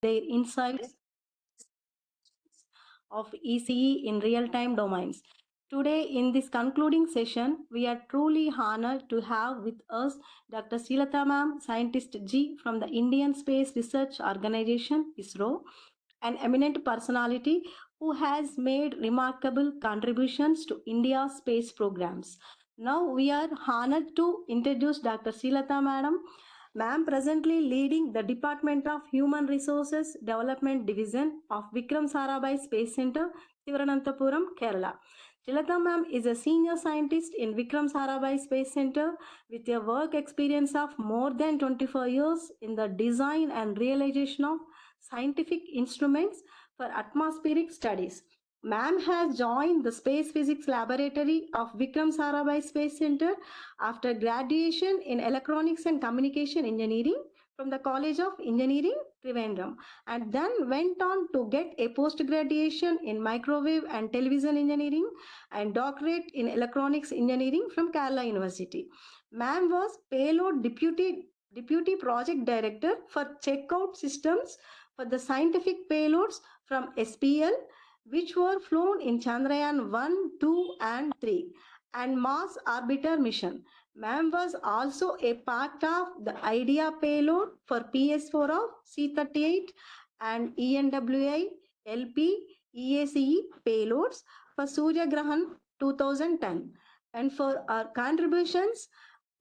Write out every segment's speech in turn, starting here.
their insights of ECE in real-time domains. Today, in this concluding session, we are truly honored to have with us Dr. Srilata Ma'am, Scientist G from the Indian Space Research Organization, ISRO, an eminent personality who has made remarkable contributions to India's space programs. Now, we are honored to introduce Dr. Srilata Madam. Ma'am presently leading the Department of Human Resources Development Division of Vikram Sarabhai Space Center, Thiruvananthapuram, Kerala. Srilata ma'am is a senior scientist in Vikram Sarabhai Space Center with a work experience of more than 24 years in the design and realization of scientific instruments for atmospheric studies. Ma'am has joined the Space Physics Laboratory of Vikram Sarabhai Space Center after graduation in Electronics and Communication Engineering from the College of Engineering, Trivandrum, and then went on to get a post-graduation in Microwave and Television Engineering and doctorate in Electronics Engineering from Kerala University. Ma'am was Payload Deputy Project Director for Checkout Systems for the scientific payloads from SPL, which were flown in Chandrayaan 1, 2, and 3 and Mars Orbiter mission. Ma'am was also a part of the IDEA payload for PS4 of C-38 and ENWI LP EACE payloads for Surya Grahan 2010. And for our contributions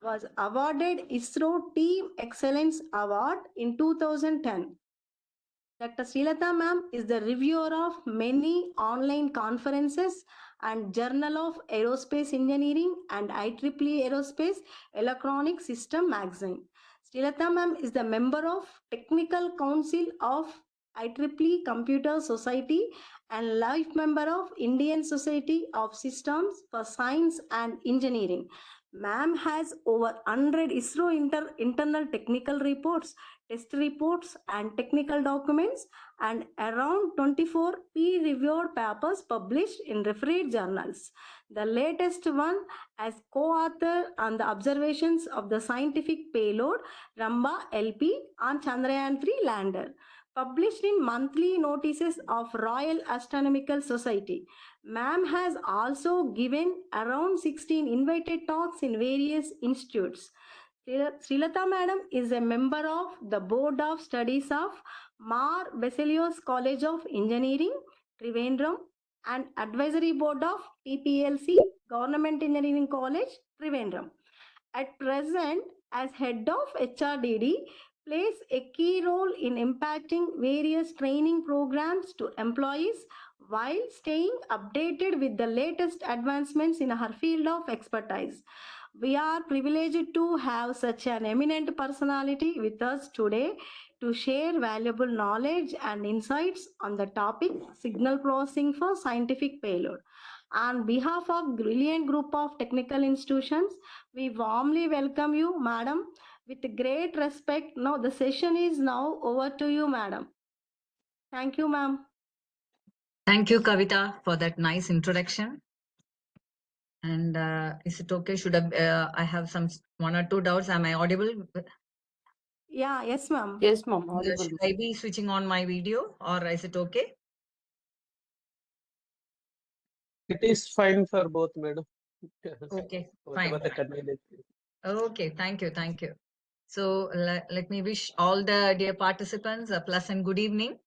was awarded ISRO Team Excellence Award in 2010. Dr. Srilata ma'am is the reviewer of many online conferences and Journal of Aerospace Engineering and IEEE Aerospace Electronic System magazine. Srilata ma'am is the member of Technical Council of IEEE Computer Society and life member of Indian Society of Systems for Science and Engineering. Ma'am has over 100 ISRO internal technical reports, test reports, and technical documents, and around 24 peer-reviewed papers published in refereed journals. The latest one as co-author on the observations of the scientific payload Ramba LP on Chandrayaan 3 lander, published in monthly notices of Royal Astronomical Society. Ma'am has also given around 16 invited talks in various institutes. Srilata Madam is a member of the Board of Studies of Mar Baselios College of Engineering, Trivandrum, and Advisory Board of TPLC, Government Engineering College, Trivandrum. At present, as head of HRDD, plays a key role in impacting various training programs to employees while staying updated with the latest advancements in her field of expertise. We are privileged to have such an eminent personality with us today to share valuable knowledge and insights on the topic signal processing for scientific payload. On behalf of brilliant group of technical institutions, we warmly welcome you, Madam. With great respect, now the session is now over to you, Madam. Thank you, ma'am. Thank you, Kavita, for that nice introduction. And is it okay? I have some 1 or 2 doubts? Am I audible? Yeah, yes, ma'am. Yes, ma'am. Should I be switching on my video, or is it okay? It is fine for both, madam. Okay, fine. Okay, thank you, thank you. So let me wish all the dear participants a pleasant good evening.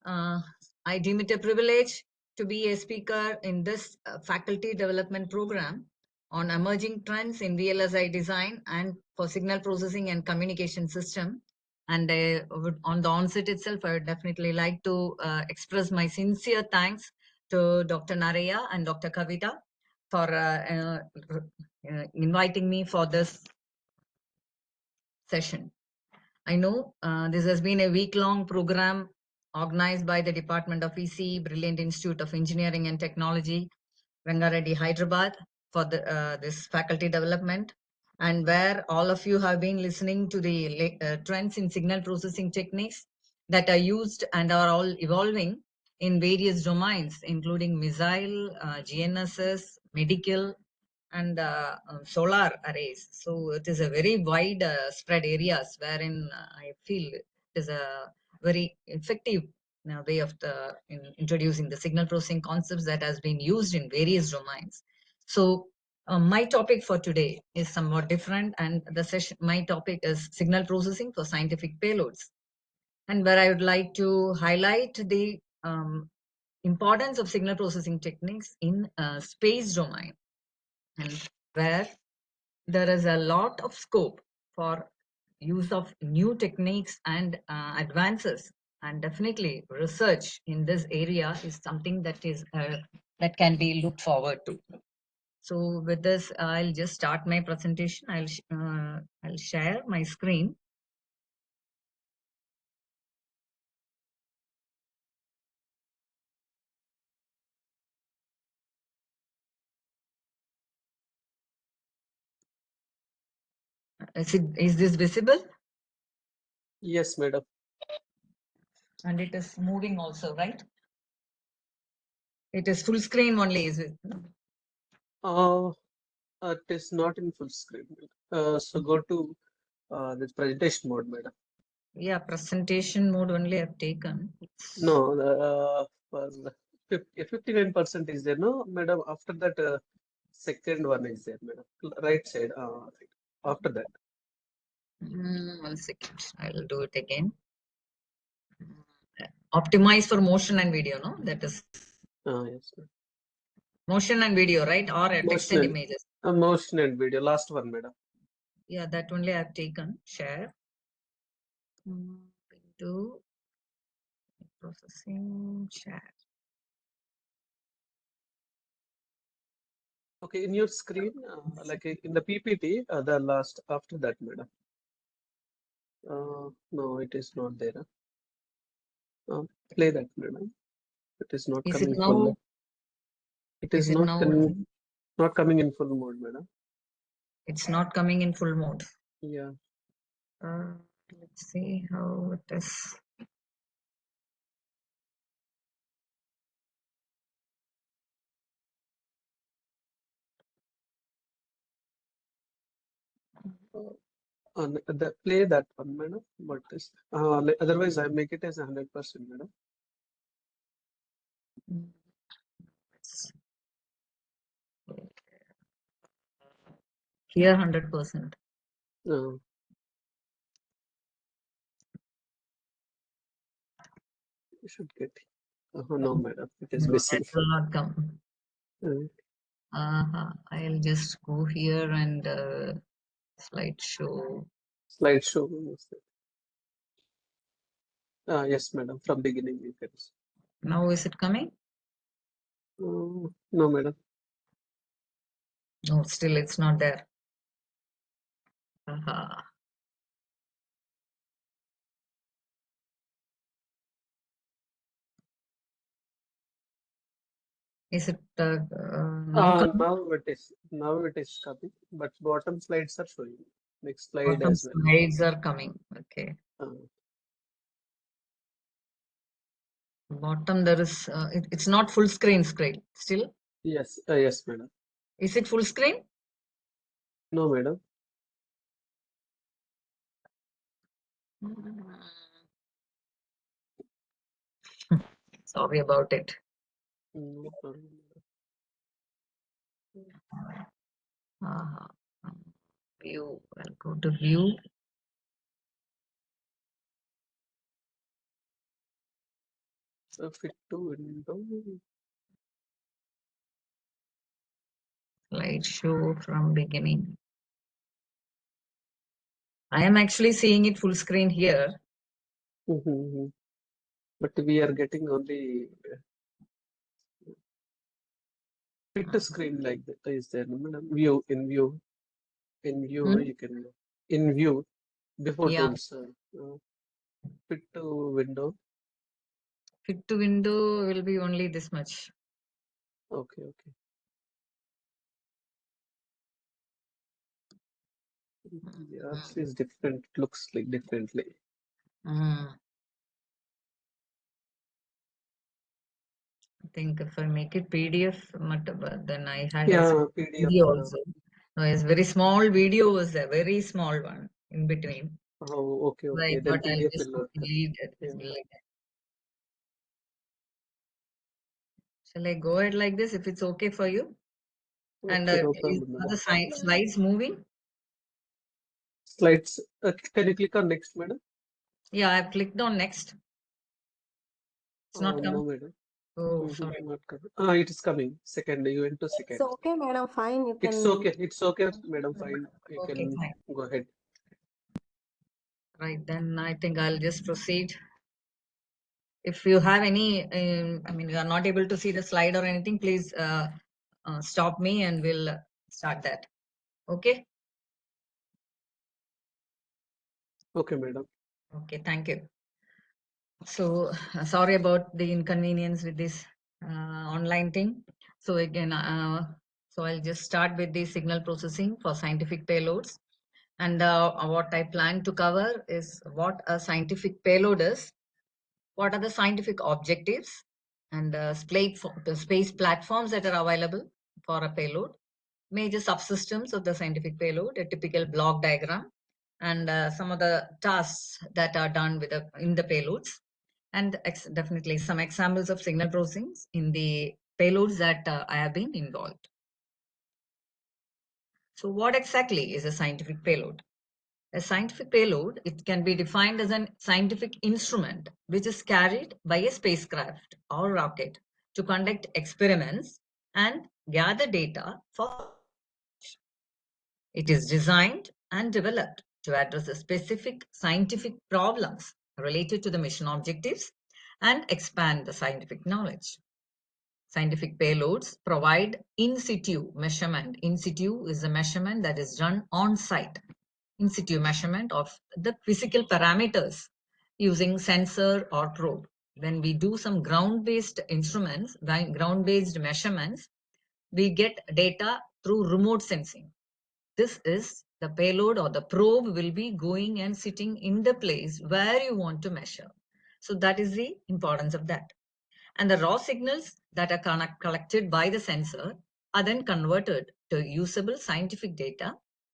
I deem it a privilege to be a speaker in this faculty development program on emerging trends in VLSI design and for signal processing and communication system. And on the onset itself, I would definitely like to express my sincere thanks to Dr. Naraya and Dr. Kavita for inviting me for this session. I know this has been a week-long program organized by the Department of EC, Brilliant Institute of Engineering and Technology, Rangareddy, Hyderabad, for this faculty development, and where all of you have been listening to the trends in signal processing techniques that are used and are all evolving in various domains, including missile, GNSS, medical, and solar arrays. So it is a very wide spread areas wherein I feel it is a very effective way of introducing the signal processing concepts that has been used in various domains. So my topic for today is somewhat different, and my topic is signal processing for scientific payloads, and where I would like to highlight the importance of signal processing techniques in space domain, and where there is a lot of scope for use of new techniques and advances, and definitely research in this area is something that can be looked forward to. So with this, I'll just start my presentation. I'll share my screen. Is this visible? Yes, madam. And it is moving also, right? It is full screen only, is it? It is not in full screen. So go to this presentation mode, madam. Yeah, presentation mode only I've taken. No, 59% is there, no, madam. After that, second one is there, madam. Right side. Right. After that. 1 second. I'll do it again. Optimize for motion and video, no? That is Yes, madam. motion and video, right? Or text and images. Motion and video. Last one, madam. Yeah, that only I've taken. Share. Do processing. Share. Okay, in your screen, like in the PPT, the last after that, madam. No, it is not there. Play that, madam. It is not Is coming it now? full. It is not not coming in full mode, madam. It's not coming in full mode. Yeah. Let's see how it is. Play that one, madam. But this, otherwise, I make it as 100%, madam. Here 100%. You should get. No, madam. It is missing. It will not come. I'll just go here and slideshow. Slideshow. Yes, madam. From beginning, you can. Now is it coming? No, madam. No, still it's not there. Is it now coming? Now it is coming, but bottom slides are showing. Next slide Bottom as well. slides are coming. Okay. Bottom there is. It's not full screen still. Yes. Yes, madam. Is it full screen? No, madam. Sorry about it. No problem. View. I'll go to view. Fit to window. Slideshow from beginning. I am actually seeing it full screen here. But we are getting only fit to screen like that. Is there, madam? View. You can in view before tools. Fit to window. Fit to window will be only this much. Okay. Yours is different. Looks like differently. I think if I make it PDF, then I had PDF video also. No, it's very small video was there, very small one in between. Oh, okay, okay. Right, Then but I'll India just payload. delete it. Yeah. Shall I go ahead like this if it's okay for you? And Okay, no are problem, madam. the slides moving? Slides. Can you click on next, madam? Yeah, I've clicked on next. It's not No, coming. madam. Oh, sorry. Not coming. It is coming. Second, you went to It's second. okay, madam. Fine. You It's can. okay. It's okay, madam. Fine. You Okay, can fine. go ahead. Right, then I think I'll just proceed. If you have any, I mean, you are not able to see the slide or anything, please stop me and we'll start that. Okay? Okay, madam. Okay, thank you. So, sorry about the inconvenience with this online thing. So again, so I'll just start with the signal processing for scientific payloads. And what I plan to cover is what a scientific payload is, what are the scientific objectives, and the space platforms that are available for a payload, major subsystems of the scientific payload, a typical block diagram, and some of the tasks that are done with in the payloads, and definitely some examples of signal processing in the payloads that I have been involved. So what exactly is a scientific payload? A scientific payload, it can be defined as a scientific instrument which is carried by a spacecraft or rocket to conduct experiments and gather data for. It is designed and developed to address the specific scientific problems related to the mission objectives and expand the scientific knowledge. Scientific payloads provide in situ measurement. In situ is a measurement that is done on site. In situ measurement of the physical parameters using sensor or probe. When we do some ground-based instruments, ground-based measurements, we get data through remote sensing. This is the payload or the probe will be going and sitting in the place where you want to measure. So that is the importance of that. And the raw signals that are collected by the sensor are then converted to usable scientific data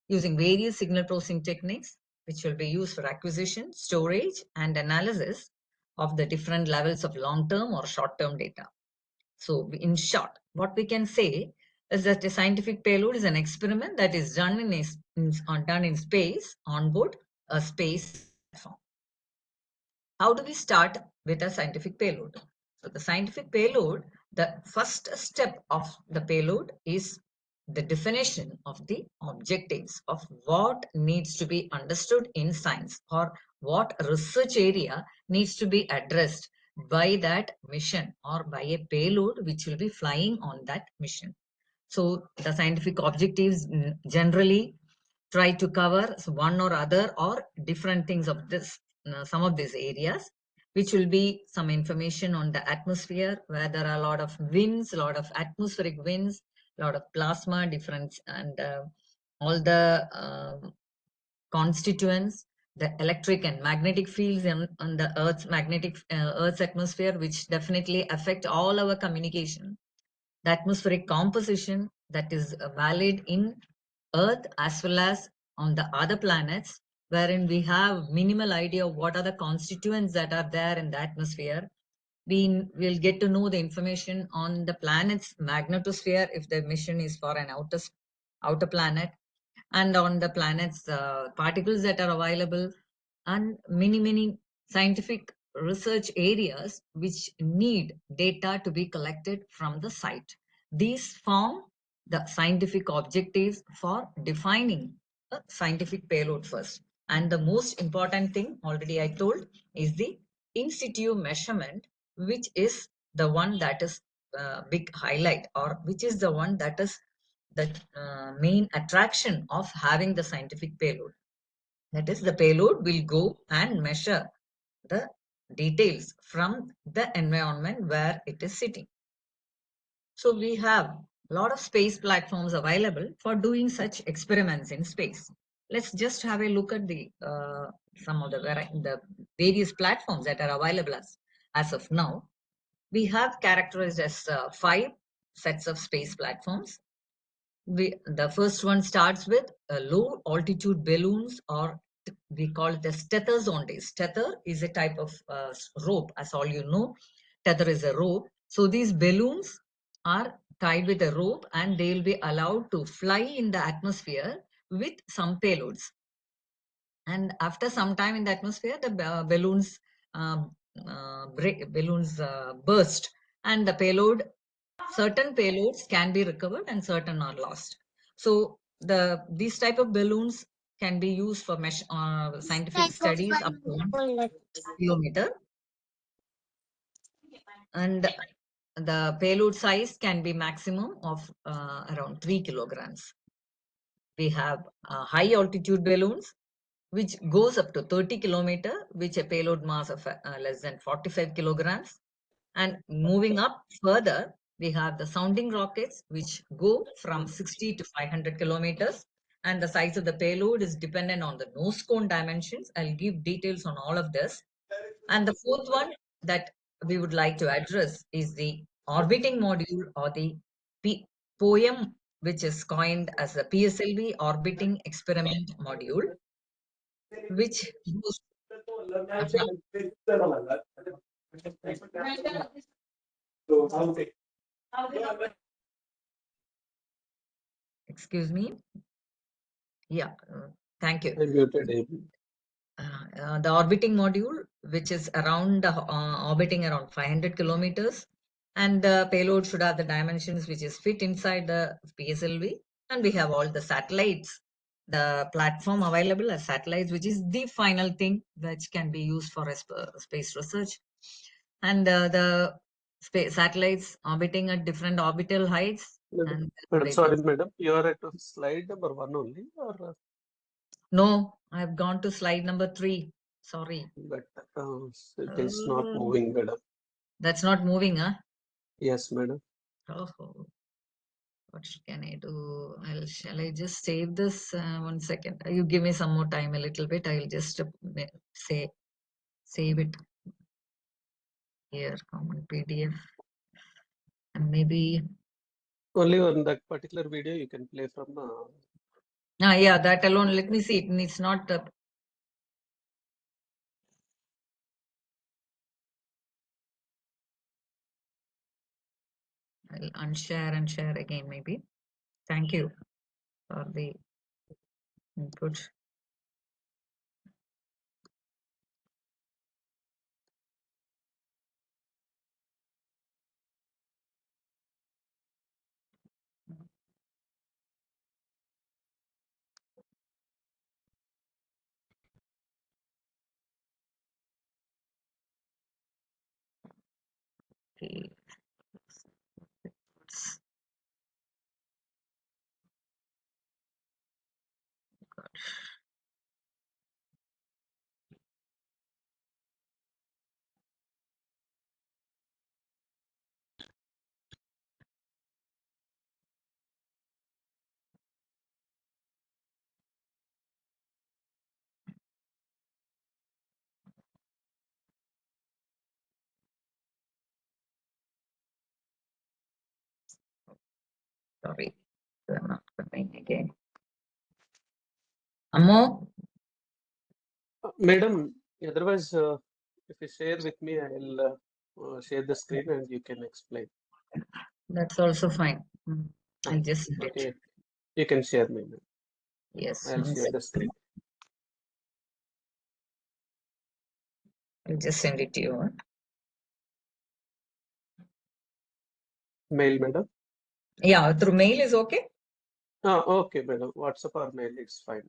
using various signal processing techniques, which will be used for acquisition, storage, and analysis of the different levels of long-term or short-term data. So in short, what we can say is that a scientific payload is an experiment that is done done in space on board a space platform. How do we start with a scientific payload? So the scientific payload, the first step of the payload is the definition of the objectives of what needs to be understood in science or what research area needs to be addressed by that mission or by a payload which will be flying on that mission. So the scientific objectives generally try to cover one or other or different things of this, some of these areas, which will be some information on the atmosphere, where there are a lot of winds, a lot of atmospheric winds, a lot of plasma difference, and all the constituents, the electric and magnetic fields on the Earth's Earth's atmosphere, which definitely affect all our communication. The atmospheric composition that is valid in Earth as well as on the other planets, wherein we have minimal idea of what are the constituents that are there in the atmosphere. We will get to know the information on the planet's magnetosphere if the mission is for an outer planet, and on the planet's particles that are available, and many scientific research areas which need data to be collected from the site. These form the scientific objectives for defining a scientific payload first. And the most important thing, already I told, is the in situ measurement, which is the one that is big highlight, or which is the one that is the main attraction of having the scientific payload. That is, the payload will go and measure the details from the environment where it is sitting. So we have a lot of space platforms available for doing such experiments in space. Let's just have a look at the some of the various platforms that are available as of now. We have characterized as 5 sets of space platforms. The first one starts with low altitude balloons or we call it as tether zondes. Tether is a type of rope, as all you know. Tether is a rope. So these balloons are tied with a rope and they will be allowed to fly in the atmosphere with some payloads. And after some time in the atmosphere, the balloons burst, and the payload, certain payloads can be recovered and certain are lost. So these type of balloons can be used for scientific studies up to 1 kilometer, and the payload size can be maximum of around 3 kilograms. We have high altitude balloons, which goes up to 30 kilometer, which a payload mass of less than 45 kilograms. And moving up further, we have the sounding rockets, which go from 60 to 500 kilometers. And the size of the payload is dependent on the nose cone dimensions. I'll give details on all of this. And the fourth one that we would like to address is the orbiting module, or the POEM, which is coined as the PSLV orbiting experiment module, which goes from, excuse me. Yeah, thank you. I muted him. The orbiting module, which is around orbiting around 500 kilometers, and the payload should have the dimensions which is fit inside the PSLV. And we have all the satellites, the platform available as satellites, which is the final thing which can be used for space research. And the satellites orbiting at different orbital heights. Madam, And sorry, madam, you are at slide number 1 only, or no, I've gone to slide number 3. Sorry. but it is not moving, madam. That's not moving, huh? Yes, madam. Oh, what can I do? Shall I just save this? 1 second. You give me some more time, a little bit. I'll just save it here, common PDF, and maybe. Only on that particular video you can play from. Yeah, that alone. Let me see. It's not. I'll unshare and share again, maybe. Thank you for the input. Okay. Sorry, they're not coming again. Ammo? Madam, otherwise, if you share with me, I'll share the screen and you can explain. That's also fine. I'll just send okay. it. You can share me. Yes. I'll share the screen. I'll just send it to you. Huh? Mail, madam? Yeah, through mail is okay? Okay, madam. WhatsApp or mail, it's fine.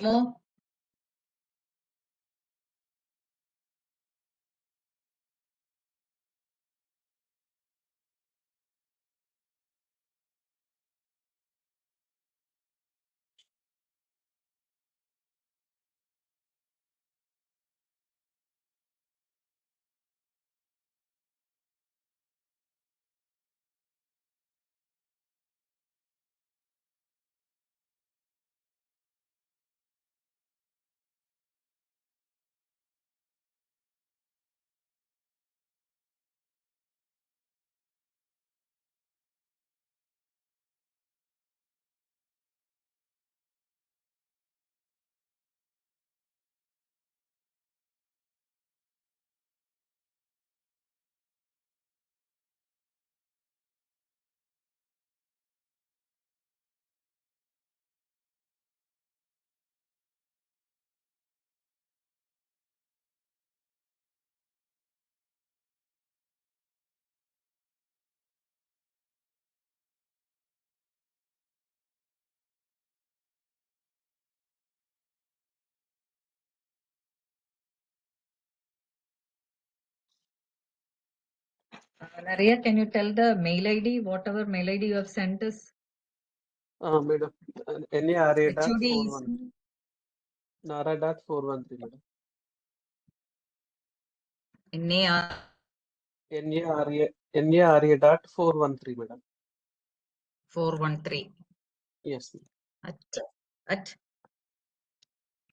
No. Naria, can you tell the mail ID, whatever mail ID you have sent us? Madam, NARA dot HOD is 41. NARA dot 413, madam. NAR NARA dot 413, madam. 413 Yes, at at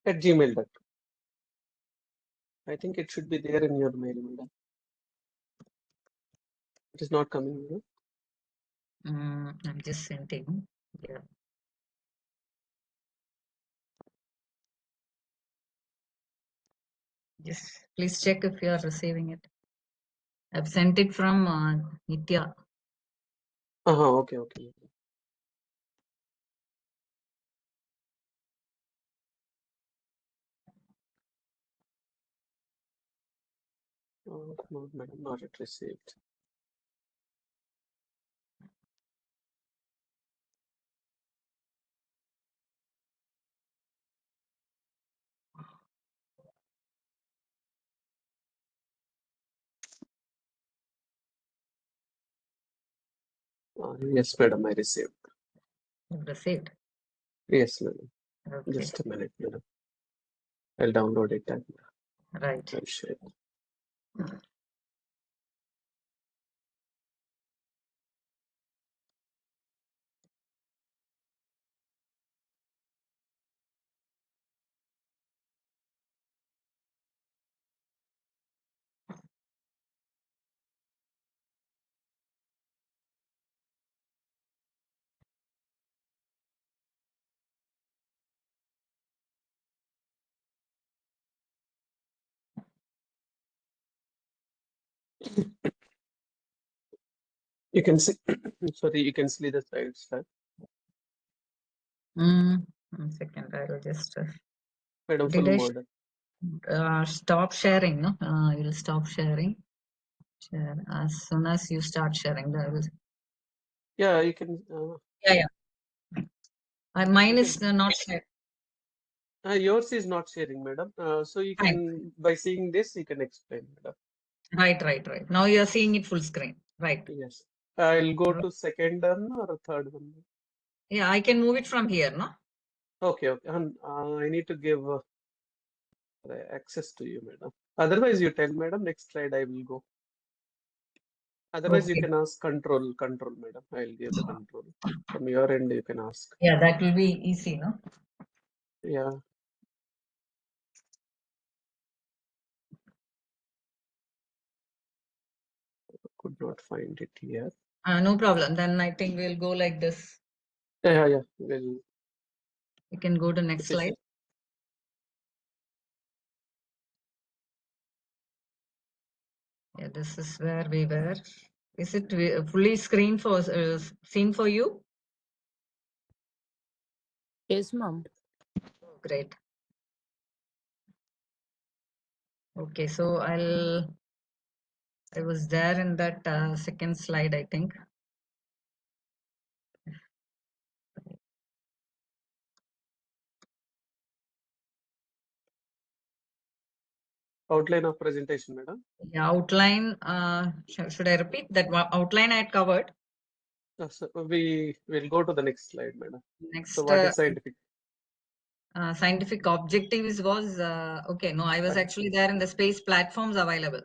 gmail.com. I think it should be there in your mail, madam. It is not coming, madam. I'm just sending. Yeah. Just please check if you are receiving it. I've sent it from Nitya. Okay. No, madam, not yet received. Yes, madam, I received. You've received. Yes, madam. Okay. Just a minute, madam. I'll download it and Right. I'll share it. You can see, sorry, you can see the slides, right? 1 second, I will just. Madam, full Did model. stop sharing? No, you'll stop sharing. Share as soon as you start sharing. Yeah, you can. Yeah. Mine you is not shared. Yours is not sharing, madam. So you Fine. can, by seeing this, you can explain, madam. Right. Now you are seeing it full screen. Right. Yes. I'll go to second one or third one. Yeah, I can move it from here, no? Okay. I need to give access to you, madam. Otherwise, you tell, madam. Next slide, I will go. Otherwise, you Okay. can ask control, madam. I'll give the control. From your end, you can ask. Yeah, that will be easy, no? Yeah. Could not find it here. No problem. Then I think we'll go like this. Yeah. Well, You can go to next slide. Yeah, this is where we were. Is it fully seen for you? Yes, ma'am. Great. Okay, so I was there in that second slide, I think. Outline of presentation, madam. Yeah, outline. Should I repeat that outline I had covered? So we will go to the next slide, madam. Next. So what is scientific? Scientific objectives was okay. No, I was actually there in the space platforms available.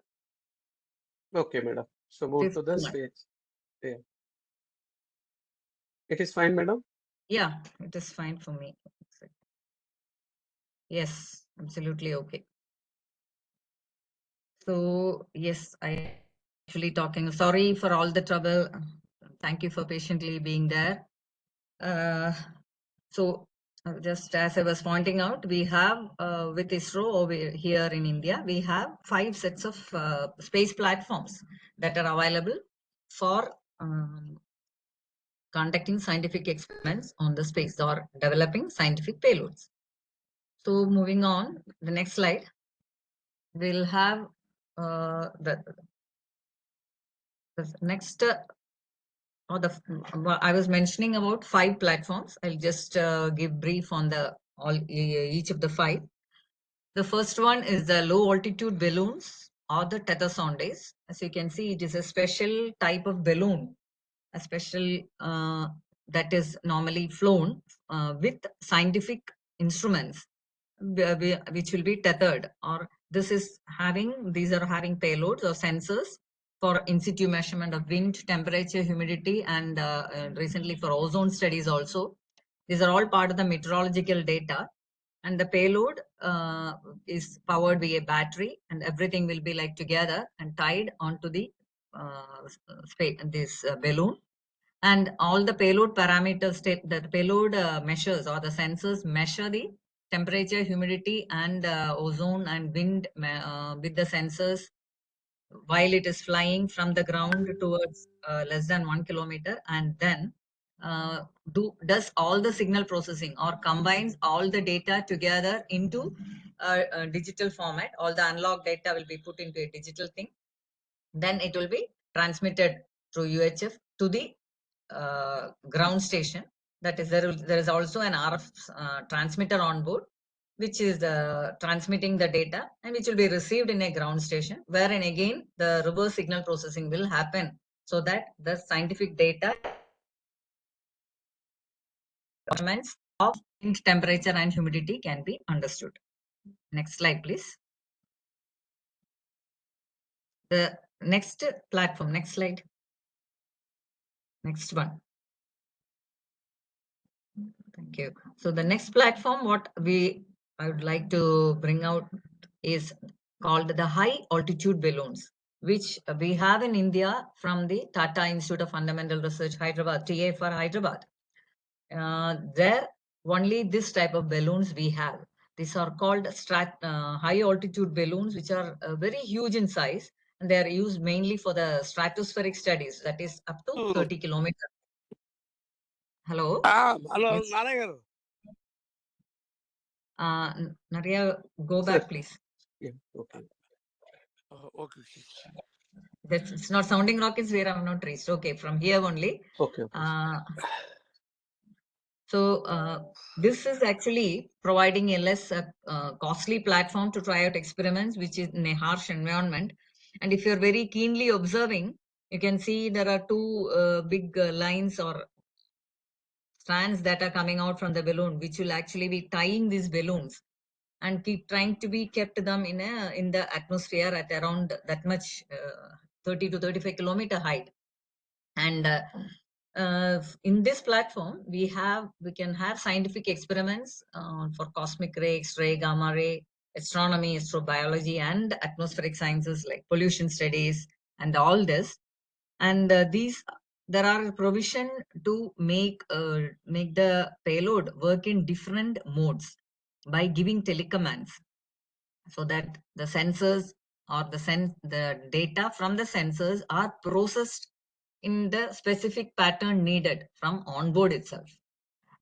Okay, madam. So move to the space. Yeah. It is fine, madam. Yeah, it is fine for me. Yes, absolutely okay. So yes, I actually talking. Sorry for all the trouble. Thank you for patiently being there. So just as I was pointing out, we have with ISRO over here in India, we have 5 sets of space platforms that are available for conducting scientific experiments on the space or developing scientific payloads. So moving on, the next slide, we'll have the next. I was mentioning about 5 platforms. I'll just give brief on each of the 5. The first one is the low altitude balloons or the tether sound is. As you can see, it is a special type of balloon, a special that is normally flown with scientific instruments which will be tethered, or these are having payloads or sensors for in situ measurement of wind, temperature, humidity, and recently for ozone studies also. These are all part of the meteorological data, and the payload is powered by a battery, and everything will be like together and tied onto the this balloon, and all the payload parameters, the payload measures or the sensors measure the temperature, humidity, and ozone and wind with the sensors while it is flying from the ground towards less than 1 kilometer, and then does all the signal processing or combines all the data together into a digital format. All the analog data will be put into a digital thing, then it will be transmitted through UHF to the ground station. That is, there is also an RF transmitter on board, which is transmitting the data, and which will be received in a ground station, wherein again the reverse signal processing will happen, so that the scientific data measurements of temperature and humidity can be understood. Next slide, please. The next platform, next slide. Next one. Thank you. So the next platform, I would like to bring out is called the high altitude balloons, which we have in India from the Tata Institute of Fundamental Research, Hyderabad, TA for Hyderabad. There, only this type of balloons we have. These are called high altitude balloons, which are very huge in size, and they are used mainly for the stratospheric studies, that is up to 30 kilometers. Hello? Hello, Yes. Narayan. Naria, go back, please. Yeah, okay. Okay. It's not sounding rockets where I'm not reached. Okay, from here only. Okay. This is actually providing a less costly platform to try out experiments, which is in a harsh environment. And if you're very keenly observing, you can see there are two big lines or strands that are coming out from the balloon, which will actually be tying these balloons and keep trying to be kept them in the atmosphere at around that much 30 to 35 kilometer height. And in this platform, we can have scientific experiments for cosmic ray, X-ray, gamma ray, astronomy, astrobiology, and atmospheric sciences like pollution studies and all this. And there are provision to make the payload work in different modes by giving telecommands, so that the sensors or the data from the sensors are processed in the specific pattern needed from onboard itself,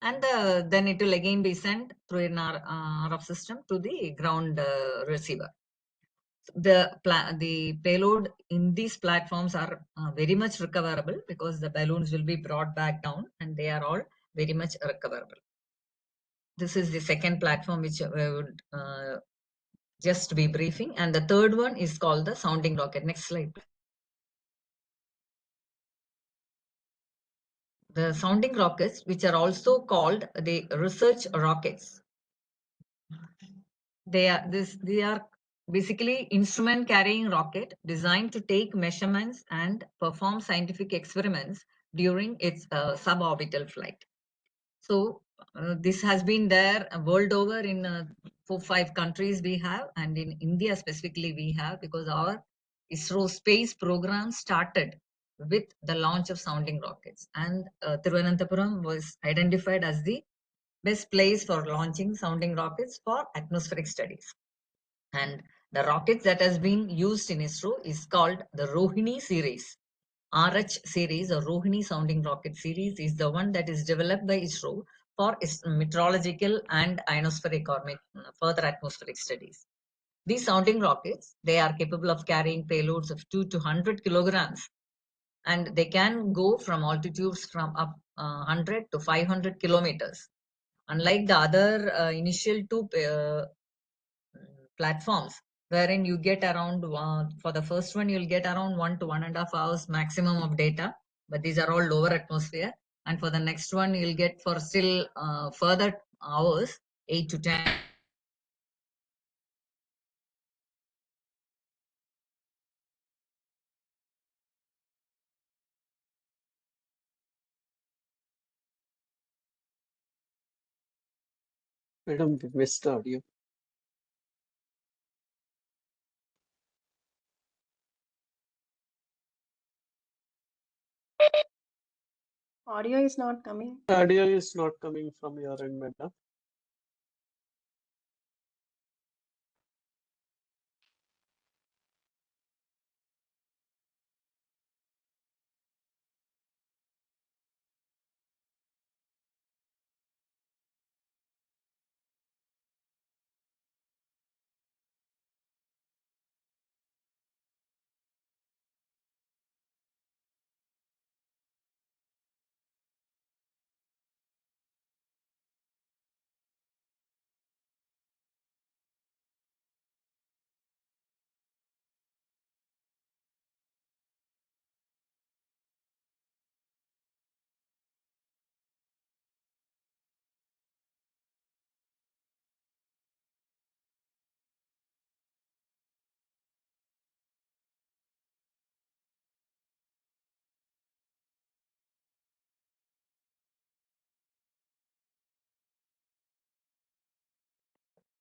and then it will again be sent through an RF system to the ground receiver. The payload in these platforms are very much recoverable, because the balloons will be brought back down and they are all very much recoverable. This is the second platform which I would just be briefing, and the third one is called the sounding rocket. Next slide. The sounding rockets, which are also called the research rockets, they are basically instrument carrying rocket designed to take measurements and perform scientific experiments during its suborbital flight. So this has been there world over in 4-5 countries we have, and in India specifically we have, because our ISRO space program started with the launch of sounding rockets, and Thiruvananthapuram was identified as the best place for launching sounding rockets for atmospheric studies. And the rockets that has been used in ISRO is called the Rohini series. RH series or Rohini sounding rocket series is the one that is developed by ISRO for its meteorological and ionospheric or further atmospheric studies. These sounding rockets, they are capable of carrying payloads of 2 to 100 kilograms, and they can go from altitudes from up 100 to 500 kilometers. Unlike the other initial two platforms, wherein you get around, for the first one, you'll get around 1 to 1.5 hours maximum of data, but these are all lower atmosphere. And for the next one, you'll get for still further hours, 8 to 10. Madam, we missed the audio. Audio is not coming. Audio is not coming from your end, madam.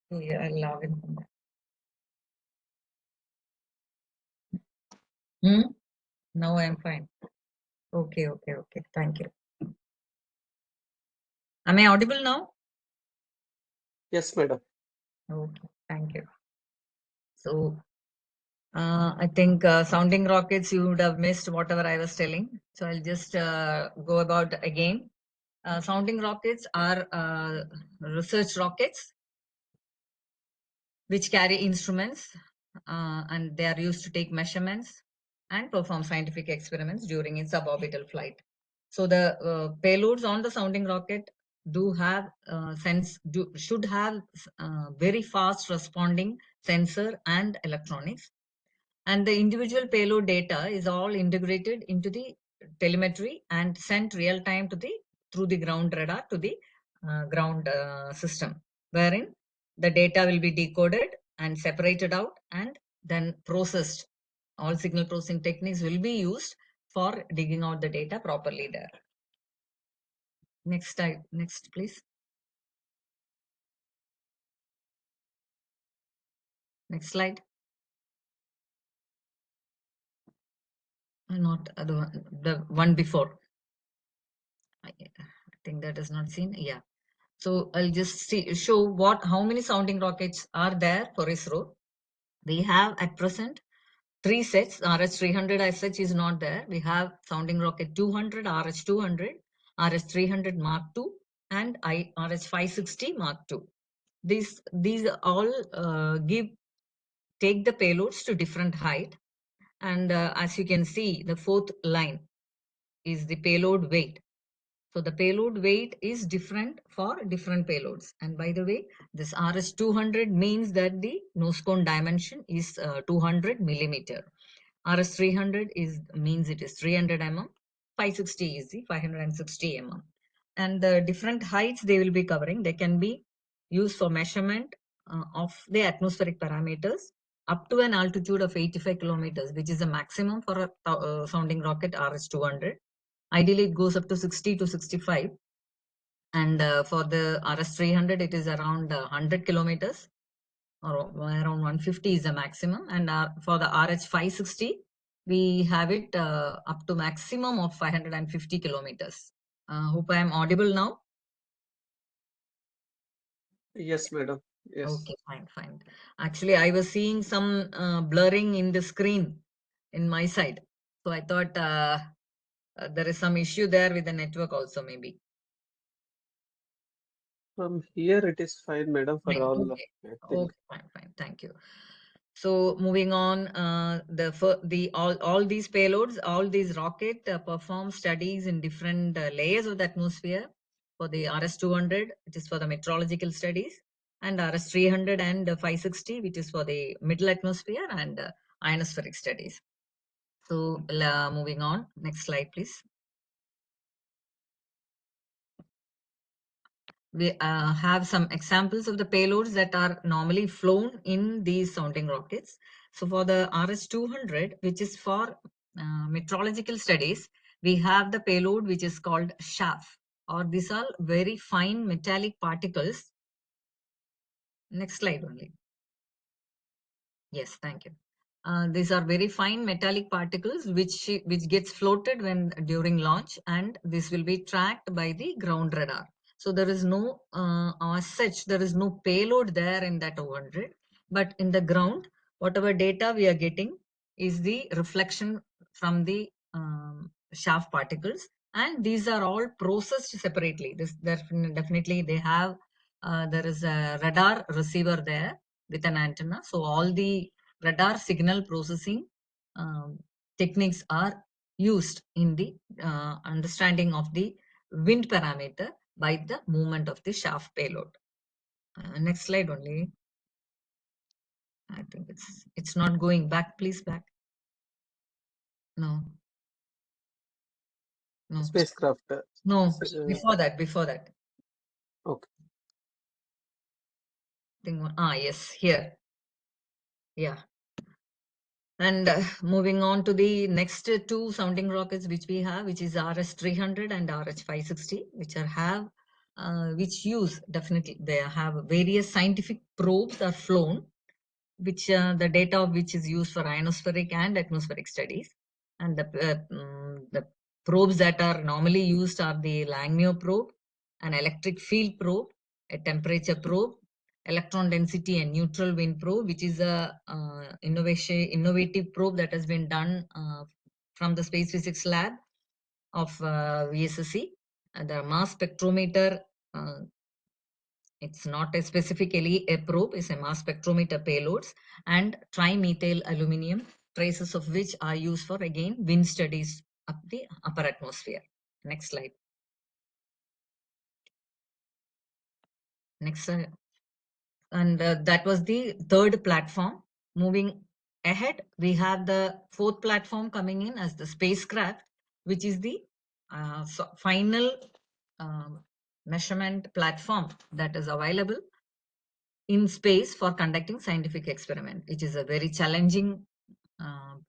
Yeah, I'll log in from there. Now I'm fine. Okay. Thank you. Am I audible now? Yes, madam. Okay, thank you. So, I think sounding rockets, you would have missed whatever I was telling. So I'll just go about again. Sounding rockets are research rockets which carry instruments, and they are used to take measurements and perform scientific experiments during its suborbital flight. So the payloads on the sounding rocket should have very fast responding sensor and electronics, and the individual payload data is all integrated into the telemetry and sent real time through the ground radar to the ground system, wherein the data will be decoded and separated out and then processed. All signal processing techniques will be used for digging out the data properly there. Next please. Next slide. Not the one before. I think that is not seen. Yeah. So I'll just show how many sounding rockets are there for ISRO. We have at present 3 sets. RH300 as such is not there. We have sounding rocket 200, RH200, RH300 Mark II, and RH560 Mark II. These all take the payloads to different height. And as you can see, the fourth line is the payload weight. So the payload weight is different for different payloads. And by the way, this RS200 means that the nose cone dimension is 200 millimeter. RS300 means it is 300 mm. 560 is the 560 mm. And the different heights they will be covering, they can be used for measurement of the atmospheric parameters up to an altitude of 85 kilometers, which is the maximum for a sounding rocket RS200. Ideally, it goes up to 60 to 65. And for the RS300, it is around 100 kilometers, or around 150 is the maximum. And for the RH560, we have it up to maximum of 550 kilometers. Hope I am audible now. Yes, madam. Yes. Okay, fine. Actually, I was seeing some blurring in the screen in my side. So I thought there is some issue there with the network also, maybe. From here it is fine, madam, for Fine. all. Okay. Okay, fine. Thank you. So moving on, all these payloads, all these rocket perform studies in different layers of the atmosphere. For the RS200, it is for the meteorological studies. and RS300 and 560, which is for the middle atmosphere and ionospheric studies. So moving on, next slide, please. We have some examples of the payloads that are normally flown in these sounding rockets. So for the RS200, which is for meteorological studies, we have the payload which is called SHAF, or these are very fine metallic particles. Next slide only. Yes, thank you. These are very fine metallic particles which gets floated when during launch, and this will be tracked by the ground radar. So there is no, as such, there is no payload there in that 100, but in the ground, whatever data we are getting is the reflection from the shaft particles, and these are all processed separately. This definitely they have, there is a radar receiver there with an antenna. So all the radar signal processing techniques are used in the understanding of the wind parameter by the movement of the shaft payload. Next slide only. I think it's not going back. Please back. No. No. Spacecraft. No. Before that. Okay. Yes. Here. Yeah. And moving on to the next two sounding rockets which we have, which is RS300 and RH560, which use definitely they have various scientific probes are flown, which the data of which is used for ionospheric and atmospheric studies. And the probes that are normally used are the Langmuir probe, an electric field probe, a temperature probe, electron density and neutral wind probe, which is a innovative probe that has been done from the Space Physics Lab of VSSC. The mass spectrometer, it's not specifically a probe, it's a mass spectrometer payloads, and trimethyl aluminum, traces of which are used for, again, wind studies up the upper atmosphere. Next slide. Next slide. And that was the third platform. Moving ahead, we have the fourth platform coming in as the spacecraft, which is the final measurement platform that is available in space for conducting scientific experiment, which is a very challenging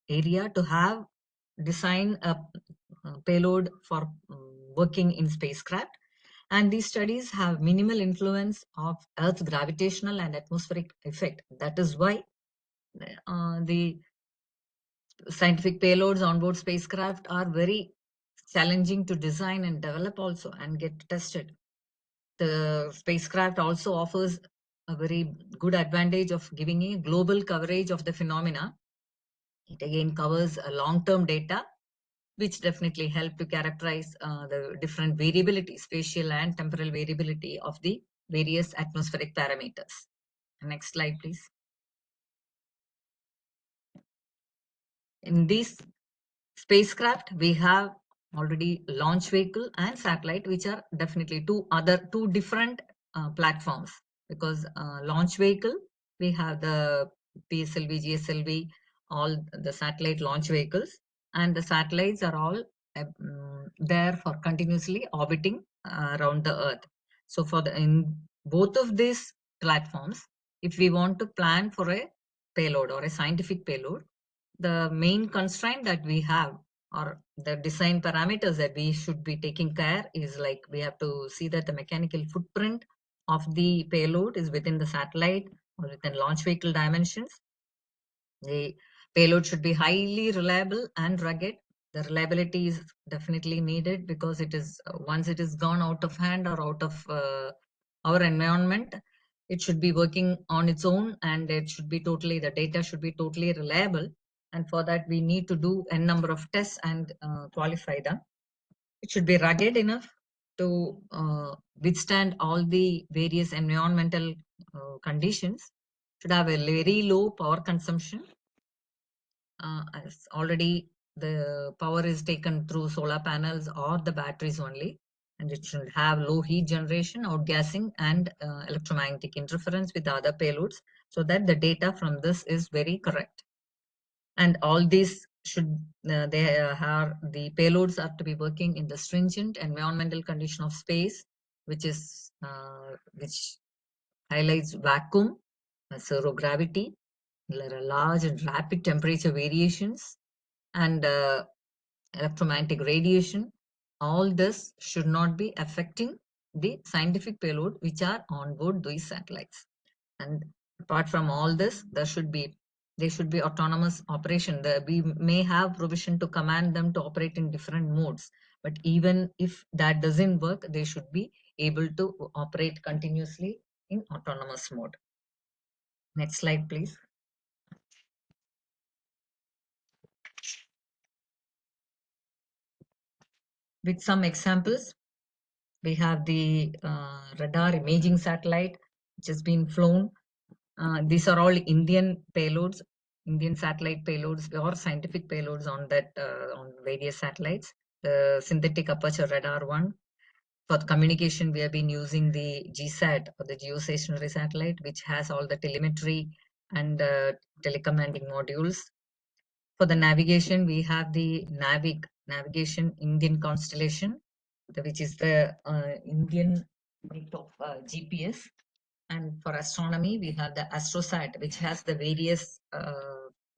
area to have design a payload for working in spacecraft. And these studies have minimal influence of Earth's gravitational and atmospheric effect. That is why the scientific payloads on board spacecraft are very challenging to design and develop also and get tested. The spacecraft also offers a very good advantage of giving a global coverage of the phenomena. It again covers a long-term data, which definitely help to characterize the different variability, spatial and temporal variability of the various atmospheric parameters. Next slide, please. In this spacecraft, we have already launch vehicle and satellite, which are definitely two different platforms, because launch vehicle, we have the PSLV, GSLV, all the satellite launch vehicles, and the satellites are all there for continuously orbiting around the Earth. So in both of these platforms, if we want to plan for a payload or a scientific payload, the main constraint that we have, or the design parameters that we should be taking care, is like we have to see that the mechanical footprint of the payload is within the satellite or within launch vehicle dimensions. The payload should be highly reliable and rugged. The reliability is definitely needed because it is once it is gone out of hand or out of our environment, it should be working on its own, and it should be totally, the data should be totally reliable. And for that, we need to do a number of tests and qualify them. It should be rugged enough to withstand all the various environmental conditions. Should have a very low power consumption, as already the power is taken through solar panels or the batteries only. and it should have low heat generation, outgassing, and electromagnetic interference with the other payloads, so that the data from this is very correct. And all these should the payloads are to be working in the stringent environmental condition of space, which highlights vacuum, zero gravity, large and rapid temperature variations, and electromagnetic radiation. All this should not be affecting the scientific payload which are on board these satellites. And apart from all this, there should be autonomous operation. We may have provision to command them to operate in different modes, but even if that doesn't work, they should be able to operate continuously in autonomous mode. Next slide, please. With some examples, we have the radar imaging satellite, which has been flown. These are all Indian payloads, Indian satellite payloads or scientific payloads on that on various satellites. The synthetic aperture radar one. For the communication, we have been using the GSAT, or the geostationary satellite, which has all the telemetry and telecommanding modules. For the navigation, we have the navigation Indian constellation, which is the Indian bit of GPS. And for astronomy, we have the AstroSat, which has the various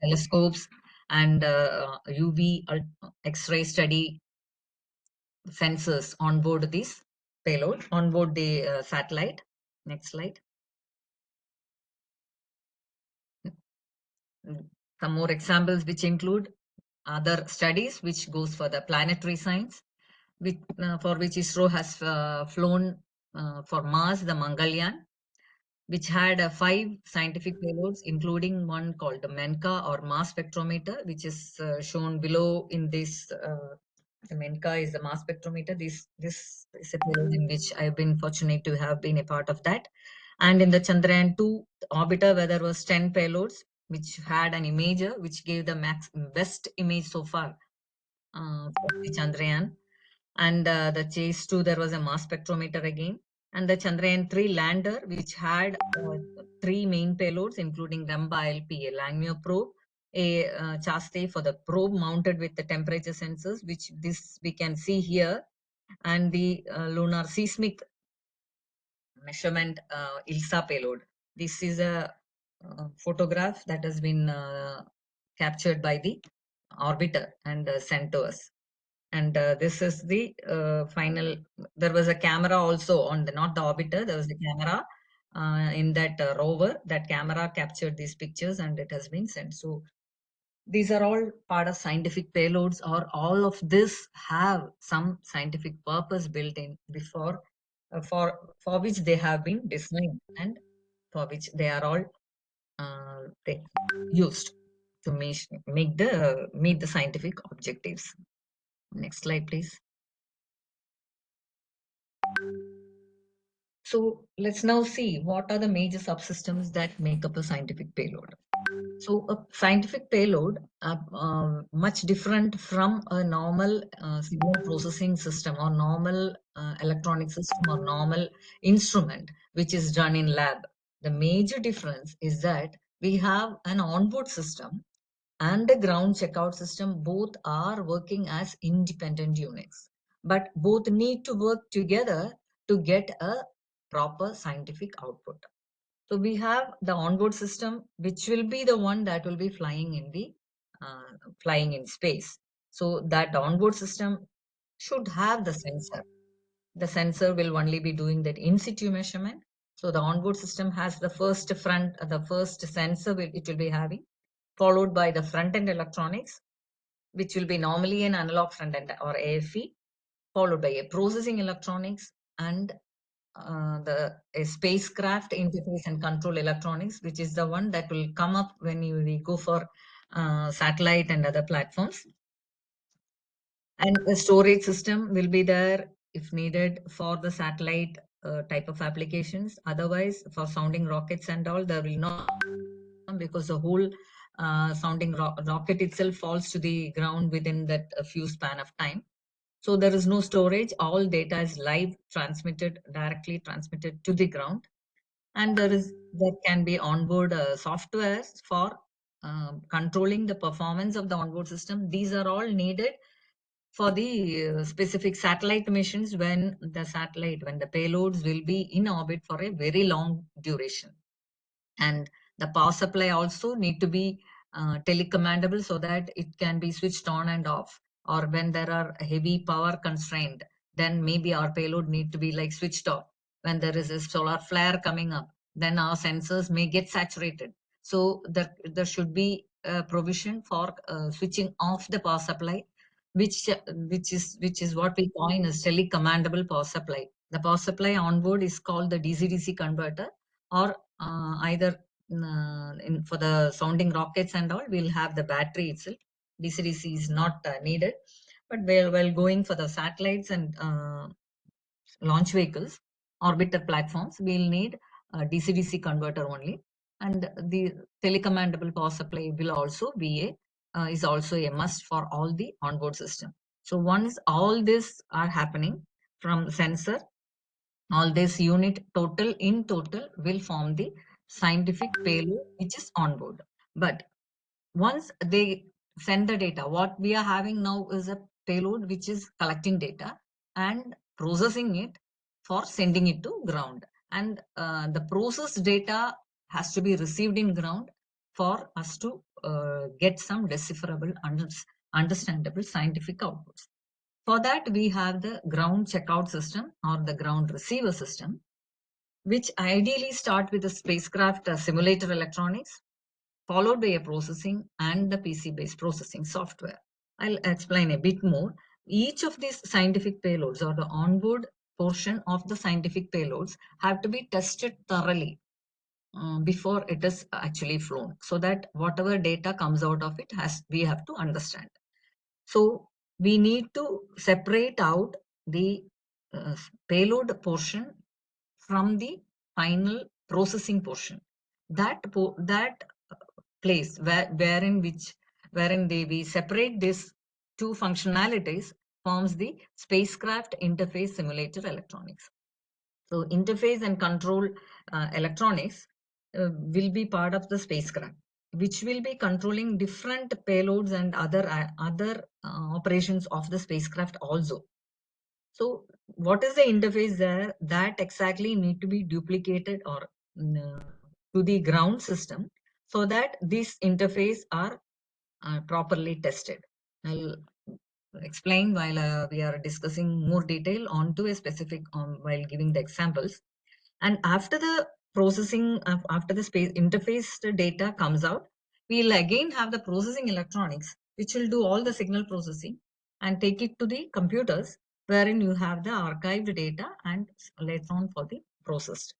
telescopes and UV X-ray study sensors on board this payload, on board the satellite. Next slide. Some more examples which include other studies which goes for the planetary science, for which ISRO has flown for Mars, the Mangalyaan, which had 5 scientific payloads, including one called the MENCA or mass spectrometer, which is shown below in this. The MENCA is the mass spectrometer. This is a payload in which I've been fortunate to have been a part of that. And in the Chandrayaan 2 orbiter, where there was 10 payloads, which had an imager, which gave the best image so far for the Chandrayaan. And the Chase 2, there was a mass spectrometer again. And the Chandrayaan 3 lander, which had 3 main payloads, including Ramba LP, a Langmuir probe, a chaste for the probe mounted with the temperature sensors, which this we can see here, and the lunar seismic measurement ILSA payload. This is a photograph that has been captured by the orbiter and sent to us. And this is the final. There was a camera also on the, not the orbiter, there was a camera in that rover. That camera captured these pictures and it has been sent. So these are all part of scientific payloads, or all of this have some scientific purpose built in before, for which they have been designed and for which they are all they used to meet the scientific objectives. Next slide, please. So let's now see what are the major subsystems that make up a scientific payload. So a scientific payload much different from a normal signal processing system or normal electronic system or normal instrument which is done in lab. The major difference is that we have an onboard system and the ground checkout system. Both are working as independent units, but both need to work together to get a proper scientific output. So we have the onboard system, which will be the one that will be flying in space. So that onboard system should have the sensor. The sensor will only be doing that in situ measurement. So the onboard system has the first sensor it will be having, followed by the front-end electronics, which will be normally an analog front-end or AFE, followed by a processing electronics and a spacecraft interface and control electronics, which is the one that will come up when we go for satellite and other platforms. And the storage system will be there if needed for the satellite type of applications. Otherwise, for sounding rockets and all, there will not, because the whole sounding rocket itself falls to the ground within that few span of time. So there is no storage. All data is live transmitted, directly transmitted to the ground. And there can be onboard software for controlling the performance of the onboard system. These are all needed for the specific satellite missions when the payloads will be in orbit for a very long duration. And the power supply also need to be telecommandable so that it can be switched on and off, or when there are heavy power constraint, then maybe our payload need to be like switched off. When there is a solar flare coming up, then our sensors may get saturated. So there should be a provision for switching off the power supply, which is what we coin as telecommandable power supply. The power supply on board is called the DC-DC converter, or either for the sounding rockets and all, we'll have the battery itself. DC-DC is not needed, but while going for the satellites and launch vehicles, orbiter platforms, we'll need a DC-DC converter only. And the telecommandable power supply will also be is also a must for all the onboard system. So once all this are happening from sensor, all this unit in total will form the scientific payload which is on board. But once they send the data, what we are having now is a payload which is collecting data and processing it for sending it to ground. And the processed data has to be received in ground for us to get some decipherable, understandable scientific outputs. For that, we have the ground checkout system or the ground receiver system, which ideally start with the spacecraft simulator electronics, followed by a processing and the PC-based processing software. I'll explain a bit more. Each of these scientific payloads, or the onboard portion of the scientific payloads, have to be tested thoroughly before it is actually flown, so that whatever data comes out of it we have to understand. So we need to separate out the payload portion from the final processing portion. That place wherein we separate these two functionalities forms the spacecraft interface simulator electronics. So interface and control electronics will be part of the spacecraft, which will be controlling different payloads and other operations of the spacecraft also. So what is the interface there? That exactly need to be duplicated or to the ground system so that these interface are properly tested. I'll explain while we are discussing more detail onto a specific while giving the examples. And after the processing, after the space interface data comes out, we'll again have the processing electronics, which will do all the signal processing and take it to the computers, wherein you have the archived data and later on for the processed,